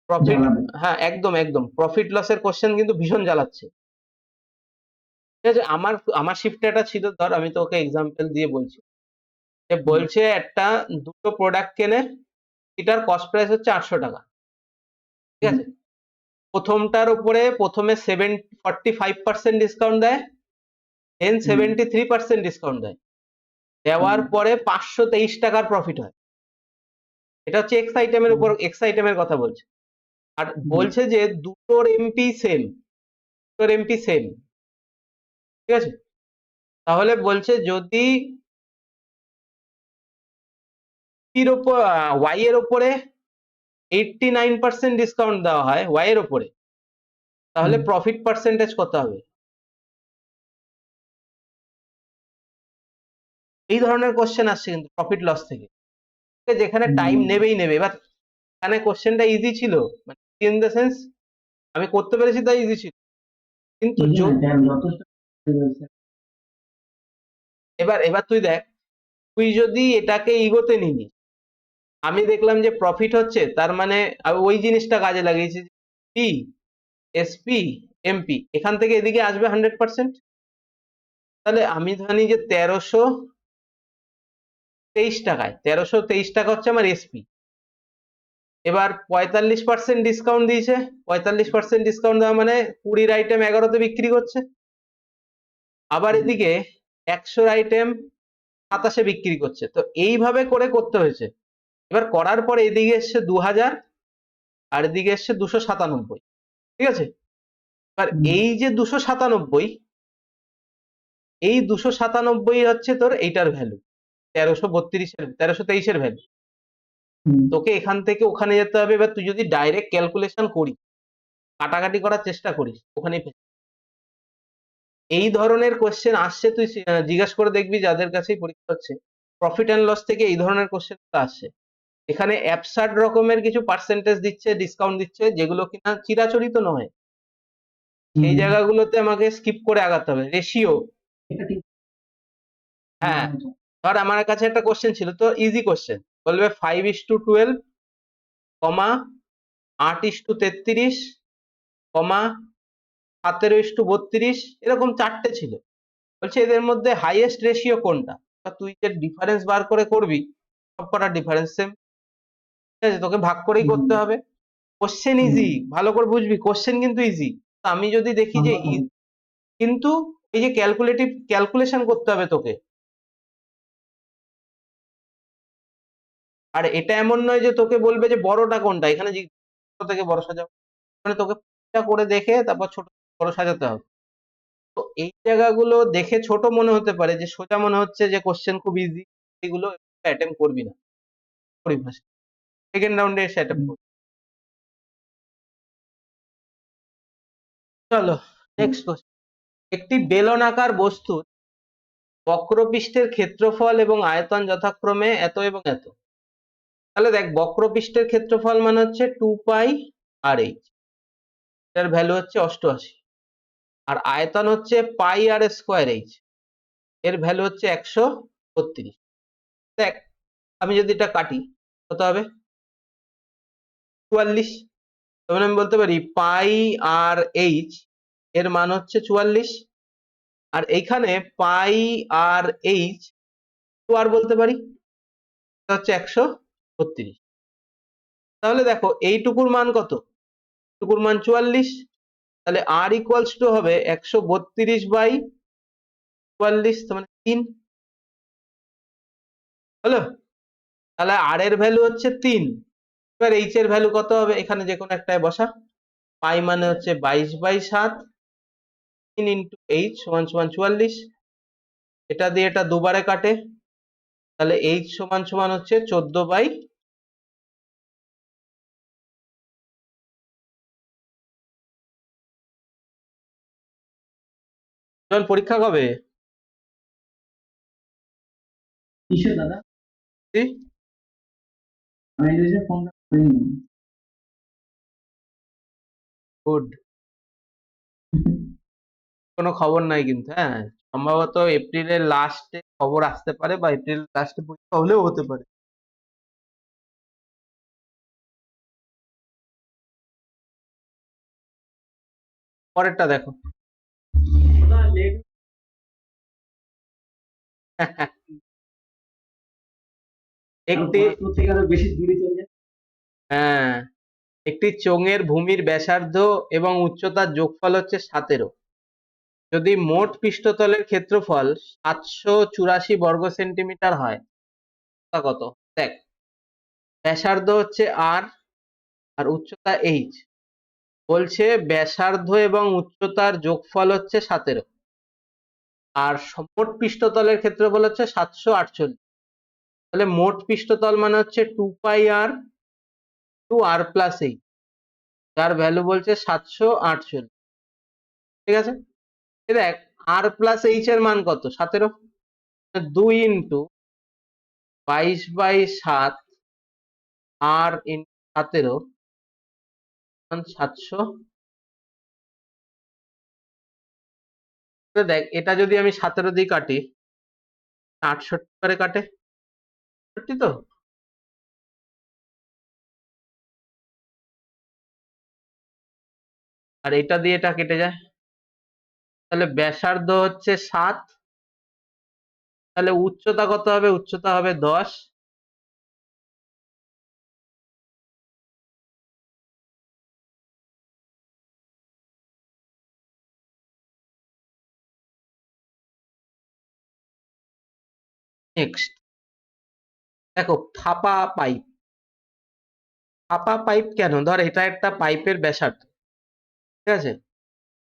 প্রফিট, জ্বালাবে। হ্যাঁ একদম একদম, প্রফিট লসের কোশ্চেন কিন্তু ভীষণ জ্বালাচ্ছে, ঠিক আছে। আমার আমার শিফটে এটা ছিল, ধর আমি তোকে এক্সাম্পল দিয়ে বলছি, যে বলছে একটা দুটো প্রোডাক্ট কেনে, এটার কস্ট প্রাইস হচ্ছে 800 টাকা, ঠিক আছে। প্রথমটার উপরে প্রথমে 45% ডিসকাউন্ট দেয়, দেন 73% ডিসকাউন্ট দেয়, দেওয়ার পরে 523 টাকার প্রফিট হয়। এটা হচ্ছে এক্স আইটেমের উপর, এক্স আইটেমের কথা বলছে। আর বলছে যে দুটোর এমপি সেম, দুটোর এমপি সেম, ঠিক আছে। তাহলে বলছে যদি ওয়াই এর উপরে 89% ডিসকাউন্ট দেওয়া হয়, ওয়াই এর উপরে, তাহলে হুম। প্রফিট পার্সেন্টেজ কত হবে? এই ধরনের কোশ্চেন আসছে কিন্তু প্রফিট লস থেকে, যেখানে টাইম নেবেই নেবে। এবার এখানে কোশ্চেনটা ইজি ছিল, মানে ইন দ্য সেন্স আমি করতে পেরেছি তাই ইজি ছিল, কিন্তু যথেষ্ট হয়েছে। এবার এবার তুই দেখ, তুই যদি এটাকে ইগোতে নিবি, আমি দেখলাম যে প্রফিট হচ্ছে, তার মানে আমি ওই জিনিসটা কাজে লাগিয়েছি, পি এসপি এমপি, এখান থেকে এদিকে আসবে 100%। তাহলে আমি জানি যে 1323 টাকায়, 1323 টাকা হচ্ছে আমার এসপি। এবার 45% ডিসকাউন্ট দিয়েছে, 45% ডিসকাউন্ট দেওয়া মানে 20 আইটেম 11তে বিক্রি করছে। আবার এদিকে 100 আইটেম 27-এ বিক্রি করছে। তো এইভাবে করে করতে হয়েছে। এবার করার পরে এদিকে এসছে 2000, আর এদিকে এসছে 297। ঠিক আছে, এবার এই যে 297, এই 297 হচ্ছে তোর এইটার ভ্যালু, 1323-এর ভ্যালু। তোকে এখান থেকে ওখানে যেতে হবে। এবার তুই যদি ডাইরেক্ট ক্যালকুলেশন করিস, কাটাকাটি করার চেষ্টা করিস, ওখানে এই ধরনের কোশ্চেন আসছে, তুই জিজ্ঞাসা করে দেখবি যাদের কাছেই পরীক্ষা হচ্ছে, প্রফিট অ্যান্ড লস থেকে এই ধরনের কোশ্চেন আসছে। এখানে অ্যাবসার্ড রকমের কিছু পার্সেন্টেজ দিচ্ছে, ডিসকাউন্ট দিচ্ছে, যেগুলো কিনা চিরাচরিত নয়। এই জায়গাগুলোতে আমাকে স্কিপ করে আগাতে হবে। রেশিও, হ্যাঁ, ধর আমার কাছে একটা কোশ্চেন ছিল, তো ইজি কোশ্চেন, বলবে 5:12, 8:33, 17:32, এরকম চারটে ছিল। বলছে এদের মধ্যে হাইয়েস্ট রেশিও কোনটা? তুই যে ডিফারেন্স বার করে করবি, সব কটার ডিফারেন্স সেম। ঠিক আছে, তোকে ভাগ করেই করতে হবে। কোশ্চেন ইজি, ভালো করে বুঝবি, কোশ্চেন কিন্তু ইজি। আমি যদি দেখি যে কিন্তু এই যে ক্যালকুলেশন করতে হবে তোকে। আর এটা এমন নয় যে তোকে বলবে যে বড়টা কোনটা, এখানে ছোট থেকে বড় সাজাও, মানে তোকে করে দেখে তারপর ছোট বড় সাজাতে হবে। তো এই জায়গাগুলো দেখে ছোট মনে হতে পারে, যে সোজা মনে হচ্ছে যে কোশ্চেন খুব ইজি, এগুলো অ্যাটেম্প করবি না। পরিভাষা সেকেন্ড রাউন্ডে এসে অ্যাটেম্প করবি। চলো নেক্সট কোশ্চেন। একটি বেলনাকার বস্তুর বক্রপৃষ্ঠের ক্ষেত্রফল এবং আয়তন যথাক্রমে এত এবং এত। তাহলে দেখ, বক্রপৃষ্ঠের ক্ষেত্রফল মানে হচ্ছে 2πr/h, এটার ভ্যালু হচ্ছে 88। আর আয়তন হচ্ছে πr²h, এর ভ্যালু হচ্ছে 132। দেখ, আমি যদি এটা কাটি কত হবে? 44। তখন আমি বলতে পারি πr/h এর মান হচ্ছে 44, আর এইখানে πr/h আর বলতে পারি এটা হচ্ছে 132। তাহলে দেখো এইটুকুর মান কত? এইটুকুর মান 44। তাহলে r ইকুয়ালস টু হবে 132/44, মানে 3 হলো। তাহলে r এর ভ্যালু হচ্ছে 3। এবার h এর ভ্যালু কত হবে? এখানে যে কোনো একটায় বসা। পাই মানে হচ্ছে 22/7, 3 ইন্টু h সমান সমান 44। এটা দিয়ে এটা দুবারে কাটে, তাহলে h সমান সমান হচ্ছে 14/। চল, পরীক্ষা কবে? কিসে দাদা? কি? আমি নিজে ফোনটা করিনি। গুড, কোনো খবর নাই কিন্তু। হ্যাঁ, সম্ভবত এপ্রিলের লাস্টে খবর আসতে পারে, বা এপ্রিল লাস্টে পরীক্ষা হলেও হতে পারে। পরেরটা দেখো। দাদা লেট, আর একটি, পড়াশোনা থেকে আরো বেশি দূরে চলে যায়। হ্যাঁ, একটি চোঙের ভূমির ব্যাসার্ধ এবং উচ্চতার যোগফল হচ্ছে 17। যদি মোট পৃষ্ঠতলের ক্ষেত্রফল 784 বর্গ সেন্টিমিটার হয়, তা কত? দেখ, ব্যাসার্ধ হচ্ছে আর, আর উচ্চতা এইচ। বলছে ব্যাসার্ধ এবং উচ্চতার যোগফল হচ্ছে 17, আর মোট পৃষ্ঠতলের ক্ষেত্রফল হচ্ছে 748। তাহলে মোট পৃষ্ঠতল মানে হচ্ছে 2πr to r plus H, যার ভ্যালু বলছে 748। ঠিক আছে। এ দেখ আর প্লাস এইচ এর মান কত? 17। 2 ইন্টু 22/7 আর ইন্টু 17 মান 700। দেখ এটা যদি আমি 17 দিয়ে কাটি 68 করে কাটে, সত্যি তো? আর এটা দিয়ে এটা কেটে যায়, তাহলে ব্যাসার্ধ হচ্ছে 7, তাহলে উচ্চতা কত হবে? উচ্চতা হবে 10। নেক্সট দেখো ফাঁপা পাইপ। ফাঁপা পাইপ কেন? ধর এটা একটা পাইপের ব্যাসার্ধ, ঠিক আছে।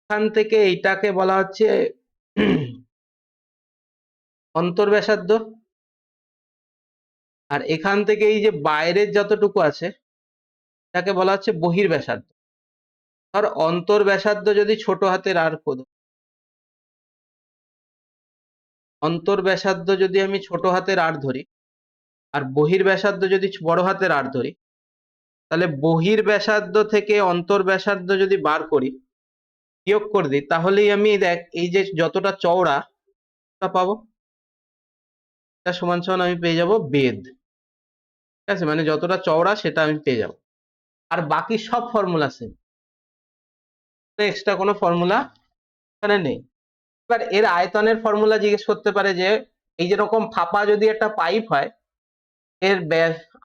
এখান থেকে এইটাকে বলা হচ্ছে অন্তর্ব্যাসার্ধ, আর এখান থেকে এই যে বাইরের যতটুকু আছে এটাকে বলা হচ্ছে বহির্ব্যাসার্ধ। ধর অন্তর্ব্যাসার্ধ যদি ছোট হাতের আর ধরি, অন্তর্ব্যাসার্ধ যদি আমি ছোট হাতের আর ধরি আর বহির্ব্যাসার্ধ যদি বড় হাতের আর ধরি, তাহলে বহির্ব্যাসার্ধ থেকে অন্তর্ব্যাসার্ধ যদি বার করি, বিয়োগ করে দিই, তাহলেই আমি দেখ এই যে যতটা চওড়া তা পাবো, এটা সমান সমান আমি পেয়ে যাব বেধ। ঠিক আছে, মানে যতটা চওড়া সেটা আমি পেয়ে যাব। আর বাকি সব ফর্মুলা সেম, এক্সট্রা কোনো ফর্মুলা এখানে নেই। এবার এর আয়তনের ফর্মুলা জিজ্ঞেস করতে পারে যে এই যেরকম ফাঁপা যদি একটা পাইপ হয় এর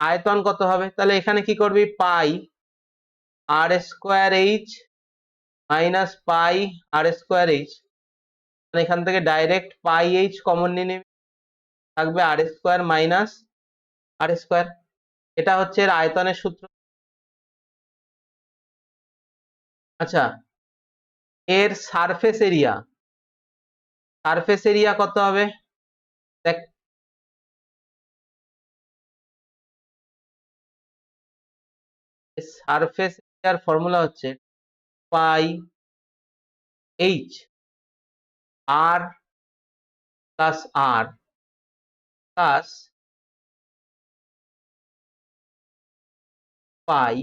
আয়তন কত হবে, তাহলে এখানে কি করবি? পাই আর স্কোয়ার এইচ মাইনাস পাই আর স্কোয়ার এইচ, এখান থেকে ডাইরেক্ট পাই এইচ কমন নিয়ে নিবি, থাকবে আর স্কোয়ার মাইনাস আর স্কোয়ার। এটা হচ্ছে এর আয়তনের সূত্র। আচ্ছা, এর সারফেস এরিয়া, সারফেস এরিয়া কত হবে? দেখ সারফেস এরিয়ার ফর্মুলা হচ্ছে পাই এইচ আর প্লাস আর প্লাস পাই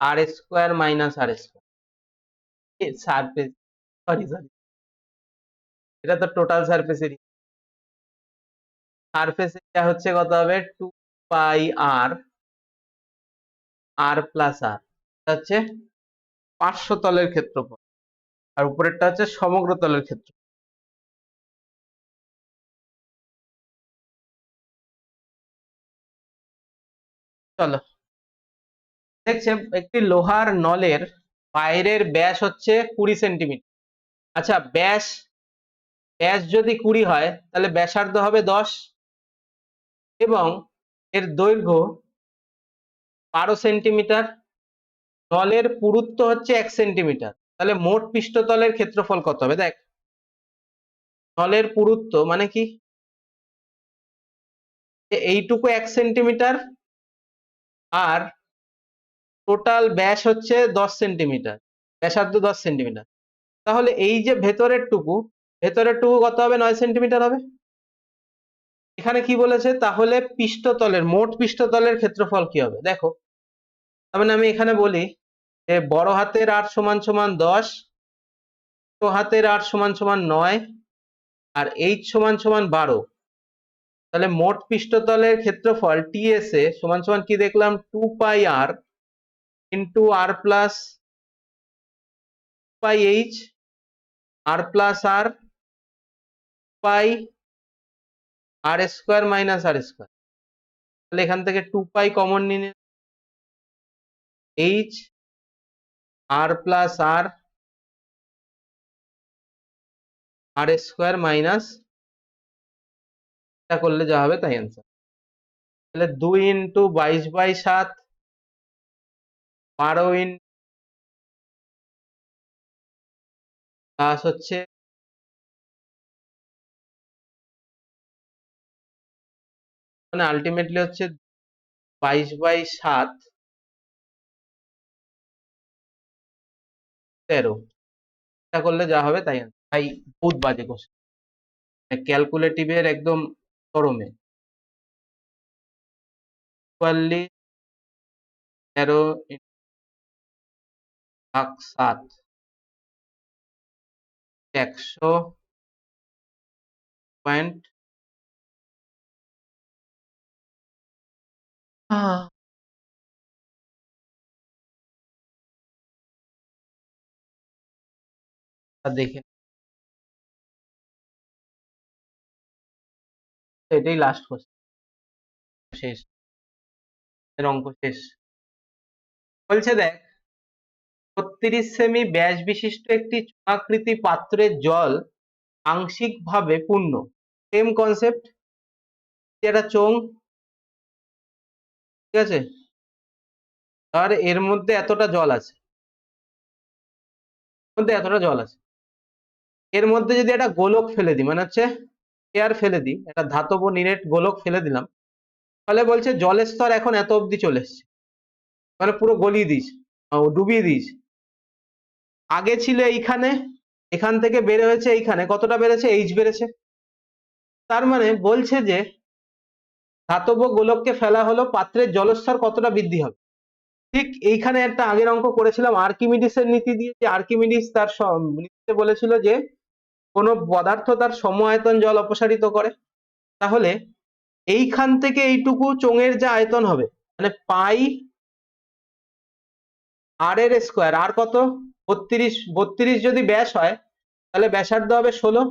আর স্কোয়ার মাইনাস আর স্কোয়ার। সারফেস, সরি সরি, এটা তো total surface area. Surface area হচ্ছে কত হবে? 2 পাই আর আর প্লাস আর, হচ্ছে 500 তলের ক্ষেত্রফল, আর উপরেরটা হচ্ছে সমগ্র তলের ক্ষেত্র। চলো, দেখছে একটি লোহার নলের বাইরের ব্যাস হচ্ছে 20 সেন্টিমিটার। আচ্ছা, ব্যাস ব্যাস যদি 20 হয় তাহলে ব্যাসার্ধ হবে 10 এবং এর দৈর্ঘ্য 12 সেন্টিমিটার। নলের পুরুত্ব হচ্ছে 1 সেন্টিমিটার, তাহলে মোট পৃষ্ঠতলের ক্ষেত্রফল কত হবে? দেখ নলের পুরুত্ব মানে কি? এইটুকু 1 সেন্টিমিটার আর টোটাল ব্যাস হচ্ছে 10 সেন্টিমিটার, ব্যাসার্ধ 10 সেন্টিমিটার। তাহলে এই যে ভেতরের টুকু, ভেতরের টুকু কত হবে? 9 সেন্টিমিটার হবে। এখানে কি বলেছে? তাহলে পৃষ্ঠতলের, মোট পৃষ্ঠতলের ক্ষেত্রফল কি হবে? দেখো, তার মানে আমি এখানে বলি যে বড় হাতের আর সমান সমান 10, ছোট হাতের আর সমান সমান 9 আর এইচ সমান সমান 12। তাহলে মোট পৃষ্ঠতলের ক্ষেত্রফল টিএসএ সমান সমান কি দেখলাম? 2 পাই আর ইন্টু আর প্লাস পাই এইচ আর প্লাস আর পাই আর স্কোয়ার মাইনাস আর স্কোয়ার। তাহলে এখান থেকে 2 পাই কমন নিয়ে এইচ আর প্লাস আর আর স্কোয়ার মাইনাস, এটা করলে যা হবে তাই অ্যান্সার। তাহলে 2 ইন্টু 22/7 12 ইন প্লাস হচ্ছে মানে আলটিমেটলি হচ্ছে 22/7 13। এটা করলে যা হবে তাই answer। ভাই বহুত বাজে কোশ্চেন, ক্যালকুলেটিভের একদম চরমে। 44 13 ভাগ 7 100 পয়েন্ট দেখে এটাই লাস্ট কোশ্চেন, শেষ, এর অঙ্ক শেষ। বলছে দেখ 36 সেমি ব্যাস বিশিষ্ট একটি চোঙাকৃতি পাত্রের জল আংশিকভাবে পূর্ণ। সেম কনসেপ্ট, এটা চোঙ, ঠিক আছে, আর এর মধ্যে এতটা জল আছে, এতটা জল আছে, এর মধ্যে যদি একটা গোলক ফেলে দিই, মানে হচ্ছে এয়ার ফেলে দিই, একটা ধাতব নিরেট গোলক ফেলে দিলাম, তাহলে বলছে জলের স্তর এখন এত অবধি চলে এসছে, মানে পুরো গলিয়ে দিস, ডুবিয়ে দিস। আগে ছিল এইখানে, এখান থেকে বেড়ে হয়েছে এইখানে, কতটা বেড়েছে, এইচ বেড়েছে। তার মানে বলছে যে ধাতব গোলককে ফেলা হলো, পাত্রের জলস্তর কতটা বৃদ্ধি হবে। ঠিক এইখানে একটা আগের অঙ্ক করেছিলাম আর্কিমিডিসের নীতি দিয়ে, যে আর্কিমিডিস তার নীতিতে বলেছিল যে কোনো পদার্থ তার সম আয়তন জল অপসারিত করে। তাহলে এইখান থেকে এইটুকু চোঙের যা আয়তন হবে, মানে পাই আর এর স্কোয়ার, আর কত 32 যদি ব্যাস হয় তাহলে ব্যাসার্ধ হবে 16,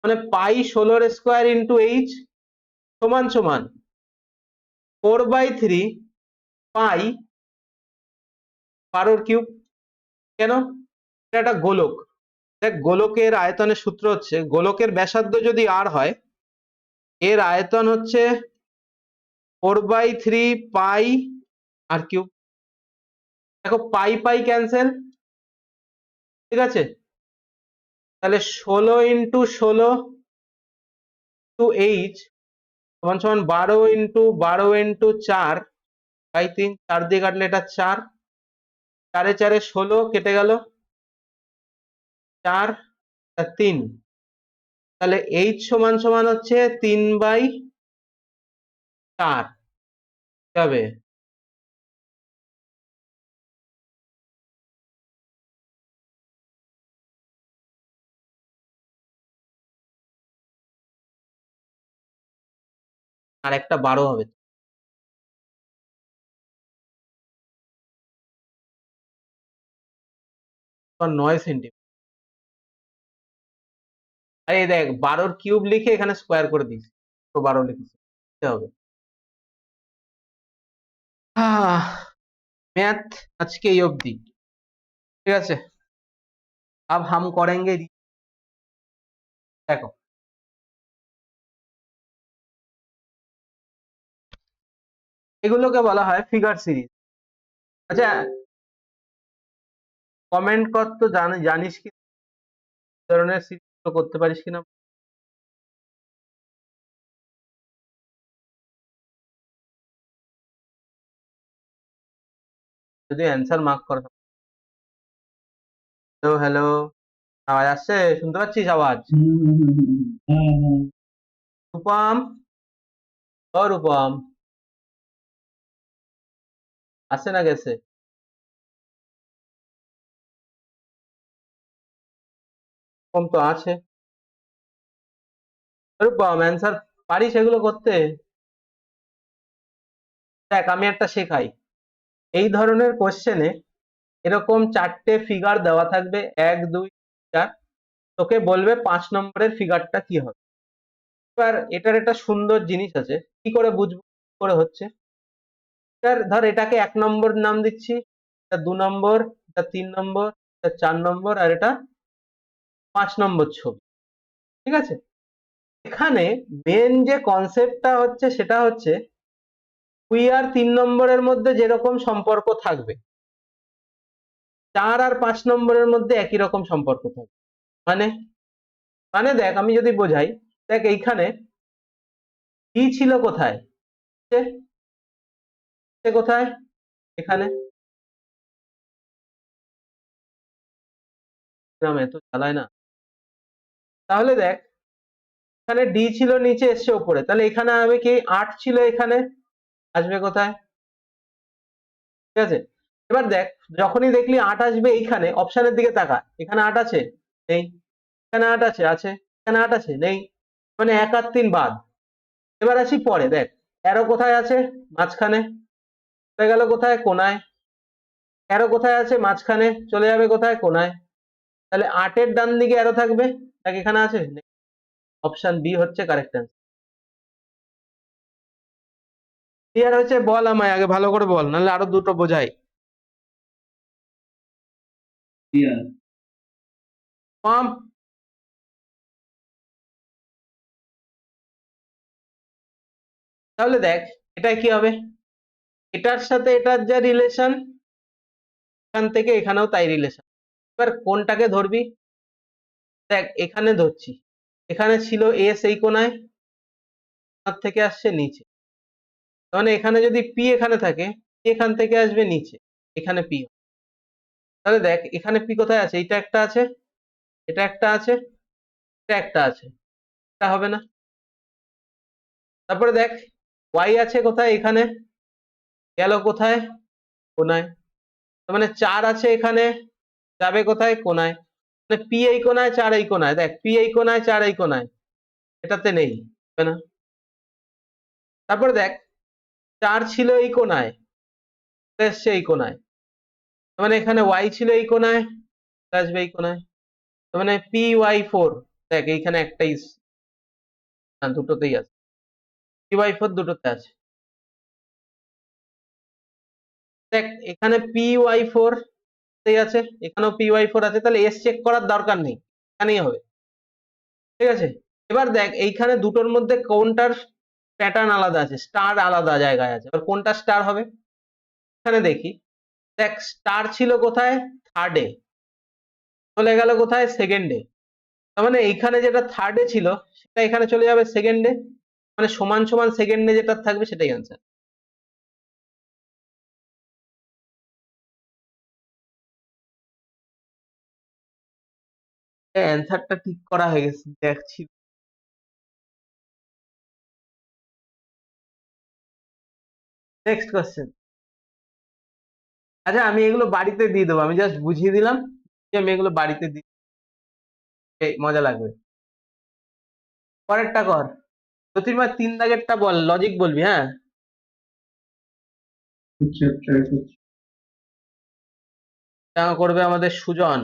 মানে পাই 16 স্কোয়ার ইন্টু এইচ সমান সমান 4/3 পাই 12 কিউব। কেন, এটা একটা গোলক, দেখ গোলকের আয়তনের সূত্র হচ্ছে, গোলকের ব্যাসার্ধ যদি আর হয়, এর আয়তন হচ্ছে 4/3 পাই আর কিউব। দেখো পাই পাই ক্যান্সেল, ঠিক আছে, তাহলে 16 ইন্টু 16 টু এইচ সমান সমান 12 ইন্টু 12 ইন্টু 4 বাই 3, 4 দিয়ে কাটলে এটা 4, 4 4 16 কেটে গেল, 4 আর 3, তাহলে এইচ সমান সমান হচ্ছে 3/4 হবে। আর একটা 12 হবে, 9 সেন্টিমিটার। আরে দেখ 12 কিউব লিখে এখানে স্কোয়ার করে দিস, তো 12 লিখেছি, হবে। ম্যাথ আজকে এই অবধি, ঠিক আছে, अब हम करेंगे। দেখো এগুলোকে বলা হয় ফিগার সিরিজ। আচ্ছা কমেন্ট কর তো, জানিস কি ধরনের সিরিজ করতে পারিস কিনা, যদি অ্যান্সার মার্ক করা। হ্যালো হ্যালো, আওয়াজ আসছে, শুনতে পাচ্ছিস আওয়াজ? রূপম, ও রূপম, আসছে না গেছে? রূপম তো আছে। রূপম অ্যান্সার পারিস এগুলো করতে? দেখ আমি একটা শেখাই, এই ধরনের কোশ্চেনে এরকম 4টে ফিগার দেওয়া থাকবে, 1 2 4, তোকে বলবে 5 নম্বরের ফিগারটা কি হবে। এবার এটার একটা সুন্দর জিনিস আছে, কি করে বুঝবো কি করে হচ্ছে। ধর এটাকে 1 নম্বর নাম দিচ্ছি, এটা 2 নম্বর, এটা 3 নম্বর, এটা 4 নম্বর, আর এটা 5 নম্বর ছবি, ঠিক আছে। এখানে মেন যে কনসেপ্টটা হচ্ছে সেটা হচ্ছে 2 আর 3 নম্বরের মধ্যে যেরকম সম্পর্ক থাকবে, 4 আর 5 নম্বরের মধ্যে একই রকম সম্পর্ক থাকবে। মানে মানে দেখ আমি যদি বোঝাই, দেখ এইখানে কি ছিল কোথায়, সে সে কোথায়, এখানে, নাম এত চালায় না। তাহলে দেখ এখানে ডি ছিল নিচে এসছে উপরে, তাহলে এখানে হবে কি 8 ছিল, এখানে আসবে কোথায়? ঠিক আছে, এবার দেখ যখনই দেখলি 8 আসবে এইখানে অপশনের দিকে তাকা, এখানে 8 আছে নেই, এখানে 8 আছে আছে, এখানে 8 আছে নেই, মানে 1 আর 3 বাদ। এবার আসি পরে, দেখ অ্যারো কোথায় আছে? মাঝখানে, চলে গেল কোথায়? কোনায়। অ্যারো কোথায় আছে? মাঝখানে, চলে যাবে কোথায়? কোনায়। তাহলে 8 এর ডান দিকে অ্যারো থাকবে, দেখ এখানে আছে, অপশন বি হচ্ছে কারেক্ট অ্যান্সার। ক্লিয়ার হয়েছে? বল আমায় আগে ভালো করে বল, নাহলে আরো দুটো বোঝাই। ক্লিয়ার। পাম। তাহলে দেখ এটা কি হবে, এটার সাথে এটার যা রিলেশন, এখান থেকে এখানেও তাই রিলেশন। এবার কোনটাকে ধরবি? দেখ এখানে ধরছি, এখানে ছিল এস এই কোনায়, তার থেকে আসছে নিচে, মানে এখানে যদি পি এখানে থাকে, P এখান থেকে আসবে নিচে, এখানে পি। তাহলে দেখ এখানে পি কোথায় আছে? এটা একটা আছে, এটা একটা আছে, এটা একটা আছে, এটা হবে না। তারপরে দেখ ওয়াই আছে কোথায়? এখানে, গেল কোথায়? কোনায়। তার মানে 4 আছে এখানে, যাবে কোথায়? কোনায়। মানে পি এই কোনায়, 4 এই কোনায়, দেখ পি এই কোনায়, 4 এই কোনায়, এটাতে নেই, হবে না। তারপরে দেখ 4 ছিল এই কোনায়, এসছে এই কোনায়, তার মানে এখানে ওয়াই ছিল এই কোনায়, আসবে এই কোনায়, তার মানে পি ওয়াই 4, দেখ এইখানে একটাই, না দুটোতেই আছে, পি ওয়াই 4 দুটোতে আছে। দেখ এখানে পি ওয়াই 4 আছে, এখানেও পি ওয়াই 4 আছে, তাহলে এস চেক করার দরকার নেই, এখানেই হবে। ঠিক আছে, এবার দেখ এইখানে দুটোর মধ্যে কোনটার প্যাটার্ন আলাদা আছে, স্টার আলাদা জায়গায় আছে, এবার কোনটা স্টার হবে? এখানে দেখি, দেখ স্টার ছিল কোথায়? থার্ডে, চলে গেল কোথায়? সেকেন্ডে। তার মানে এইখানে যেটা থার্ডে ছিল সেটা এখানে চলে যাবে সেকেন্ডে, মানে সমান সমান সেকেন্ডে যেটা থাকবে সেটাই অ্যান্সার। অ্যান্সারটা ঠিক করা হয়ে গেছে দেখছি। Next question. আচ্ছা আমি এগুলো বাড়িতে দিয়ে দেবো, আমি জাস্ট বুঝিয়ে দিলাম যে আমি এগুলো বাড়িতে দিই, মজা লাগবে। পরেরটা কর, জ্যোতির্ময় 3 দাগেরটা বল, লজিক বলবি, হ্যাঁ। আচ্ছা ট্রাই করছি। এটা করবে আমাদের সুজন।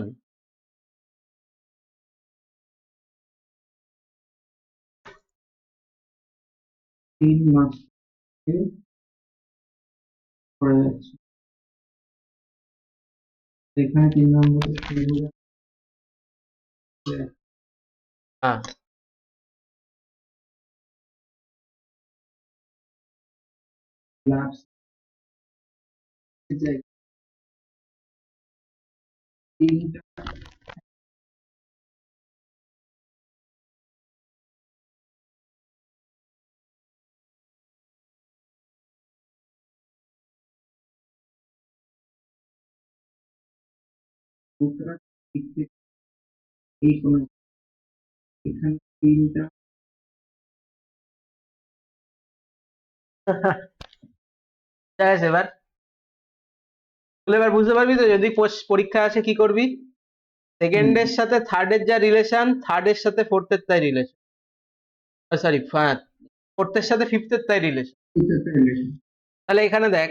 3 মাস পড়ে যাচ্ছে, এখানে 3 নম্বরে হ্যাঁ, গ্লাভস যায়, 3টা দুটো দিক থেকে এই কোণ, এখানে 3টা ঠিক আছে, এবার তাহলে এবার বুঝতে পারবি তো, যদি পরীক্ষা আছে কি করবি, সেকেন্ডের সাথে থার্ডের যা রিলেশন, থার্ডের সাথে ফোর্থের তাই রিলেশন, সরি ফোর্থের সাথে ফিফথের তাই রিলেশন। এটাতে রিলেশন। তাহলে এখানে দেখ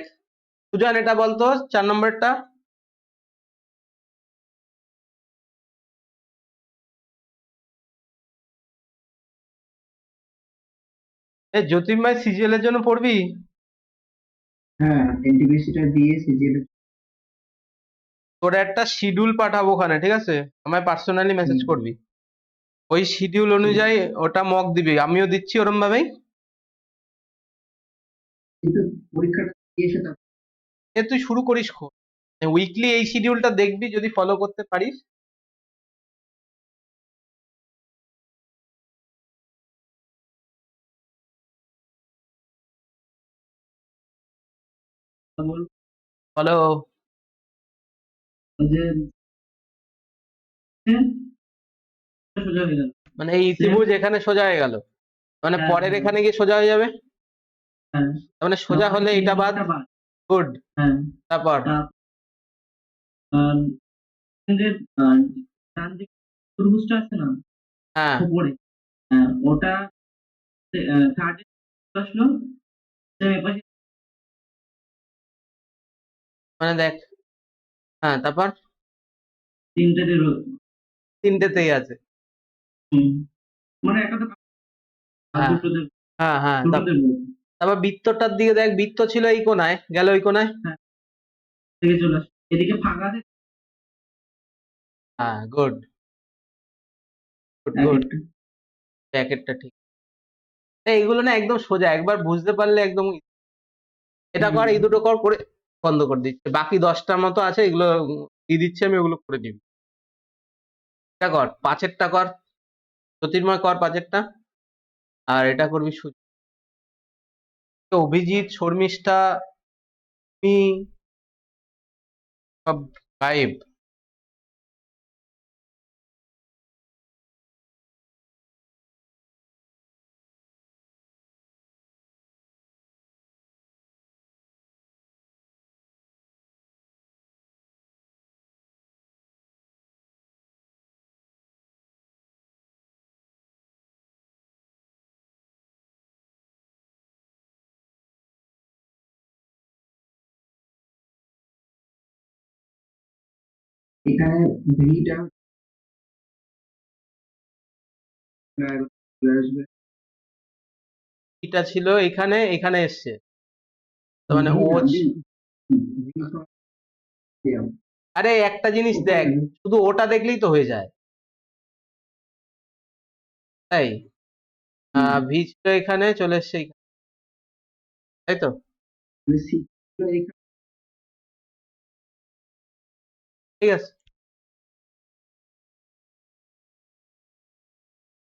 সুজন এটা বলতো 4 নম্বরটা, জ্যোতির্ময় সিজিএল এর জন্য পড়বি? হ্যাঁ এনটিপিসিটা দিয়ে সিজিএল। তোর একটা শিডিউল পাঠাবো ওখানে, ঠিক আছে, আমায় পার্সোনালি মেসেজ করবি, ওই শিডিউল অনুযায়ী ওটা মক দিবি, আমিও দিচ্ছি ওরম ভাবেই। কিন্তু পরীক্ষাটা দিয়েছে তার তুই শুরু করিস উইকলি এই শিডিউলটা দেখবি, যদি ফলো করতে পারিস। ফলো। যে সোজা হয়ে গেল। মানে এই ত্রিভুজ এখানে সোজা হয়ে গেল, মানে হ্যাঁ, পরের হ্যাঁ, এখানে গিয়ে সোজা হয়ে যাবে, হ্যাঁ। মানে সোজা তারপরে হলে তিন এটা বাদ। নম্বরটা বাদ। গুড। হ্যাঁ। তারপর আহ, যে আহ, ডান দিকে ত্রিভুজটা আছে না হ্যাঁ, উপরে, ওটা থার্ড আসলো, এপাশে মানে দেখ, হ্যাঁ তারপর তিনটে দিল। তিনটেতেই আছে। মানে একটা তো আর হ্যাঁ, দুটো দেব, হ্যাঁ, হ্যাঁ, দুটো দেব। তারপর বৃত্তটার দিকে দেখ, বৃত্ত ছিল এই কোনায়, গেল ওই কোনায়। হ্যাঁ, এদিকে চলে আসে, এদিকে ফাঁকা আছে হ্যাঁ, গুড, গুড, এক গুড। একটা। প্যাকেটটা ঠিক। এইগুলো না একদম সোজা, একবার বুঝতে পারলে একদম। এটা কর, এই দুটো কর, করে বন্ধ করে দিচ্ছে, বাকি 10টার মতো আছে, এগুলো দিয়ে দিচ্ছি আমি, ওগুলো করে দিবি। এটা কর, পাঁচেরটা কর, জ্যোতির্ময় কর পাঁচেরটা। আর এটা করবি অভিজিৎ, শর্মিষ্ঠা, তুমি সব গায়েব। এখানে ভিটা আসবে। এটা ছিল এখানে, এখানে এসছে, তার মানে ও আরে একটা জিনিস দেখ, শুধু ওটা দেখলেই তো হয়ে যায়, তাই ভি ছিল এখানে, চলে এসছে এইখানে, তাই তো। ঠিক আছে।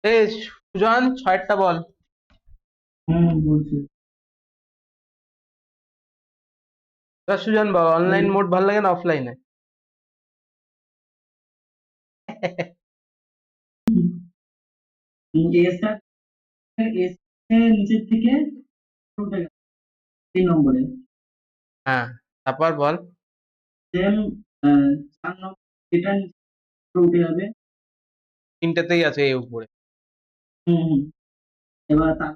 এই সুজন, ছয়টা বল। বলছি সুজন বল, অনলাইন মোড ভালো লাগে না অফলাইনে? এসটা, এস নিচের থেকে উঠে গেল 3 নম্বরে। হ্যাঁ, তারপর বল। সেম 4 নম্বর এটা নিচে উঠে যাবে। তিনটেতেই আছে এই উপরে। হুম। এবার তার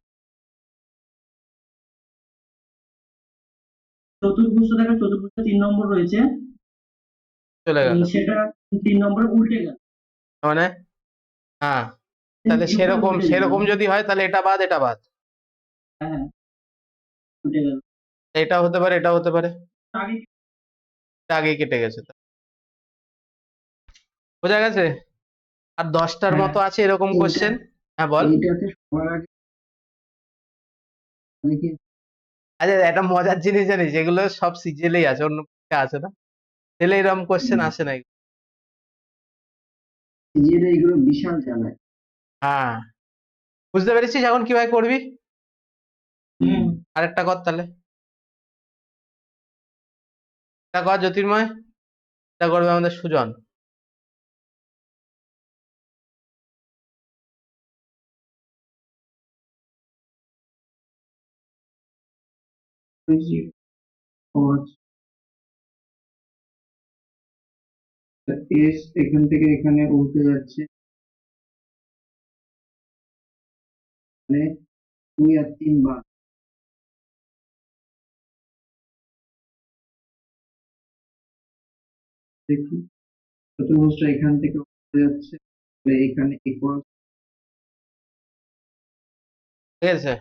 চতুর্ভুজ দেখা, চতুর্ভুজটা 3 নম্বর রয়েছে, চলে গেল, সেটা 3 নম্বরে উল্টে গেল। মানে হ্যাঁ, তাহলে ভিউটা সেরকম উল্টে গেল। সেরকম যদি হয় তাহলে এটা বাদ, এটা বাদ। হ্যাঁ, হ্যাঁ, উল্টে গেল। এটা হতে পারে, এটা হতে পারে, আগে এটা আগেই কেটে গেছে। বোঝা গেছে? আর 10টার হ্যাঁ, মতো আছে এরকম এইটা কোশ্চেন। হ্যাঁ বল। এইটাতে সবার আগে অনেকে আচ্ছা, একটা মজার জিনিস জানিস, এগুলো সব সিজিএলেই আছে, অন্য পরীক্ষায় আছে না, তাহলে এরকম কোশ্চেন আসে না। নিজেরা এগুলো বিশাল চালায়। হ্যাঁ, বুঝতে পেরেছিস এখন কিভাবে করবি? হুম। আরেকটা কর তাহলে, এটা কর জ্যোতির্ময়, এটা করবে আমাদের সুজন। এস এখান থেকে এখানে উল্টে যাচ্ছে, মানে 2 আর 3 বার। দেখুন চতুর্ভুজটা এখান থেকে উল্টে যাচ্ছে, তাহলে এখানে ইকুয়াল। ঠিক আছে,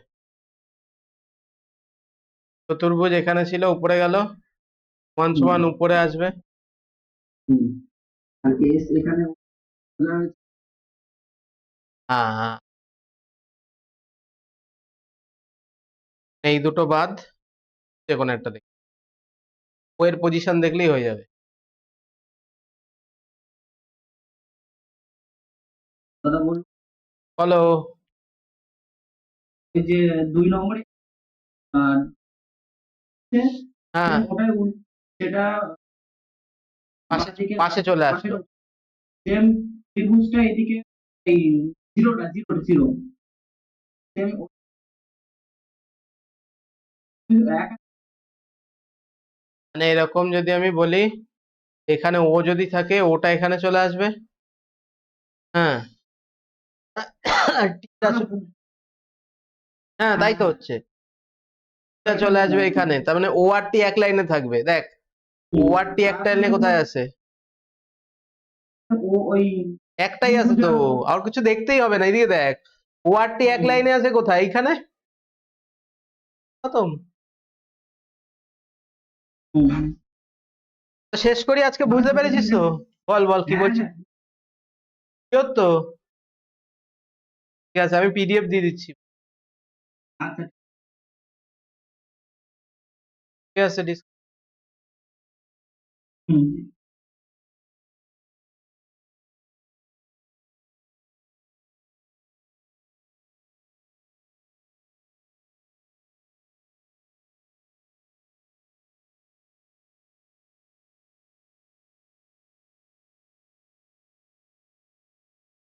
চতুর্ভুজ এখানে ছিল, উপরে গেল, সমান সমান উপরে আসবে। আর এস এখানে উল্টে যাচ্ছে। হ্যাঁ, হ্যাঁ, এই দুটো বাদ, যে কোনো একটা দেখ, ও এর পজিশন দেখলেই হয়ে যাবে। দাদা বলুন, বলো। এই যে 2 নম্বরে আর হ্যাঁ, ওটাই সেটা পাশে বাঁ দিকে পাশে চলে পাশের আসলো। সেম ত্রিভুজটা এদিকে এই জিরোটা জিরো জিরো এক মানে এরকম যদি আমি বলি, এখানে ও যদি থাকে ওটা এখানে চলে আসবে। হ্যাঁ। আর টিটা হ্যাঁ তাই তো হচ্ছে, টিটা চলে আসবে এখানে, তার মানে ও আর টি এক লাইনে থাকবে। দেখ ও আর টি একটা লাইনে কোথায় আছে? ও ওই একটাই আছে তো, আর কিছু দেখতেই হবে না, এদিকে দেখ ও আর টি এক লাইনে আছে কোথায়? এইখানে। খতম। তো শেষ করি আজকে, বুঝতে পেরেছিস তো? বল বল কি বলছিস? শিওর তো? ঠিক আছে, আমি পিডিএফ দিয়ে দিচ্ছি। আচ্ছা ঠিক আছে। হুম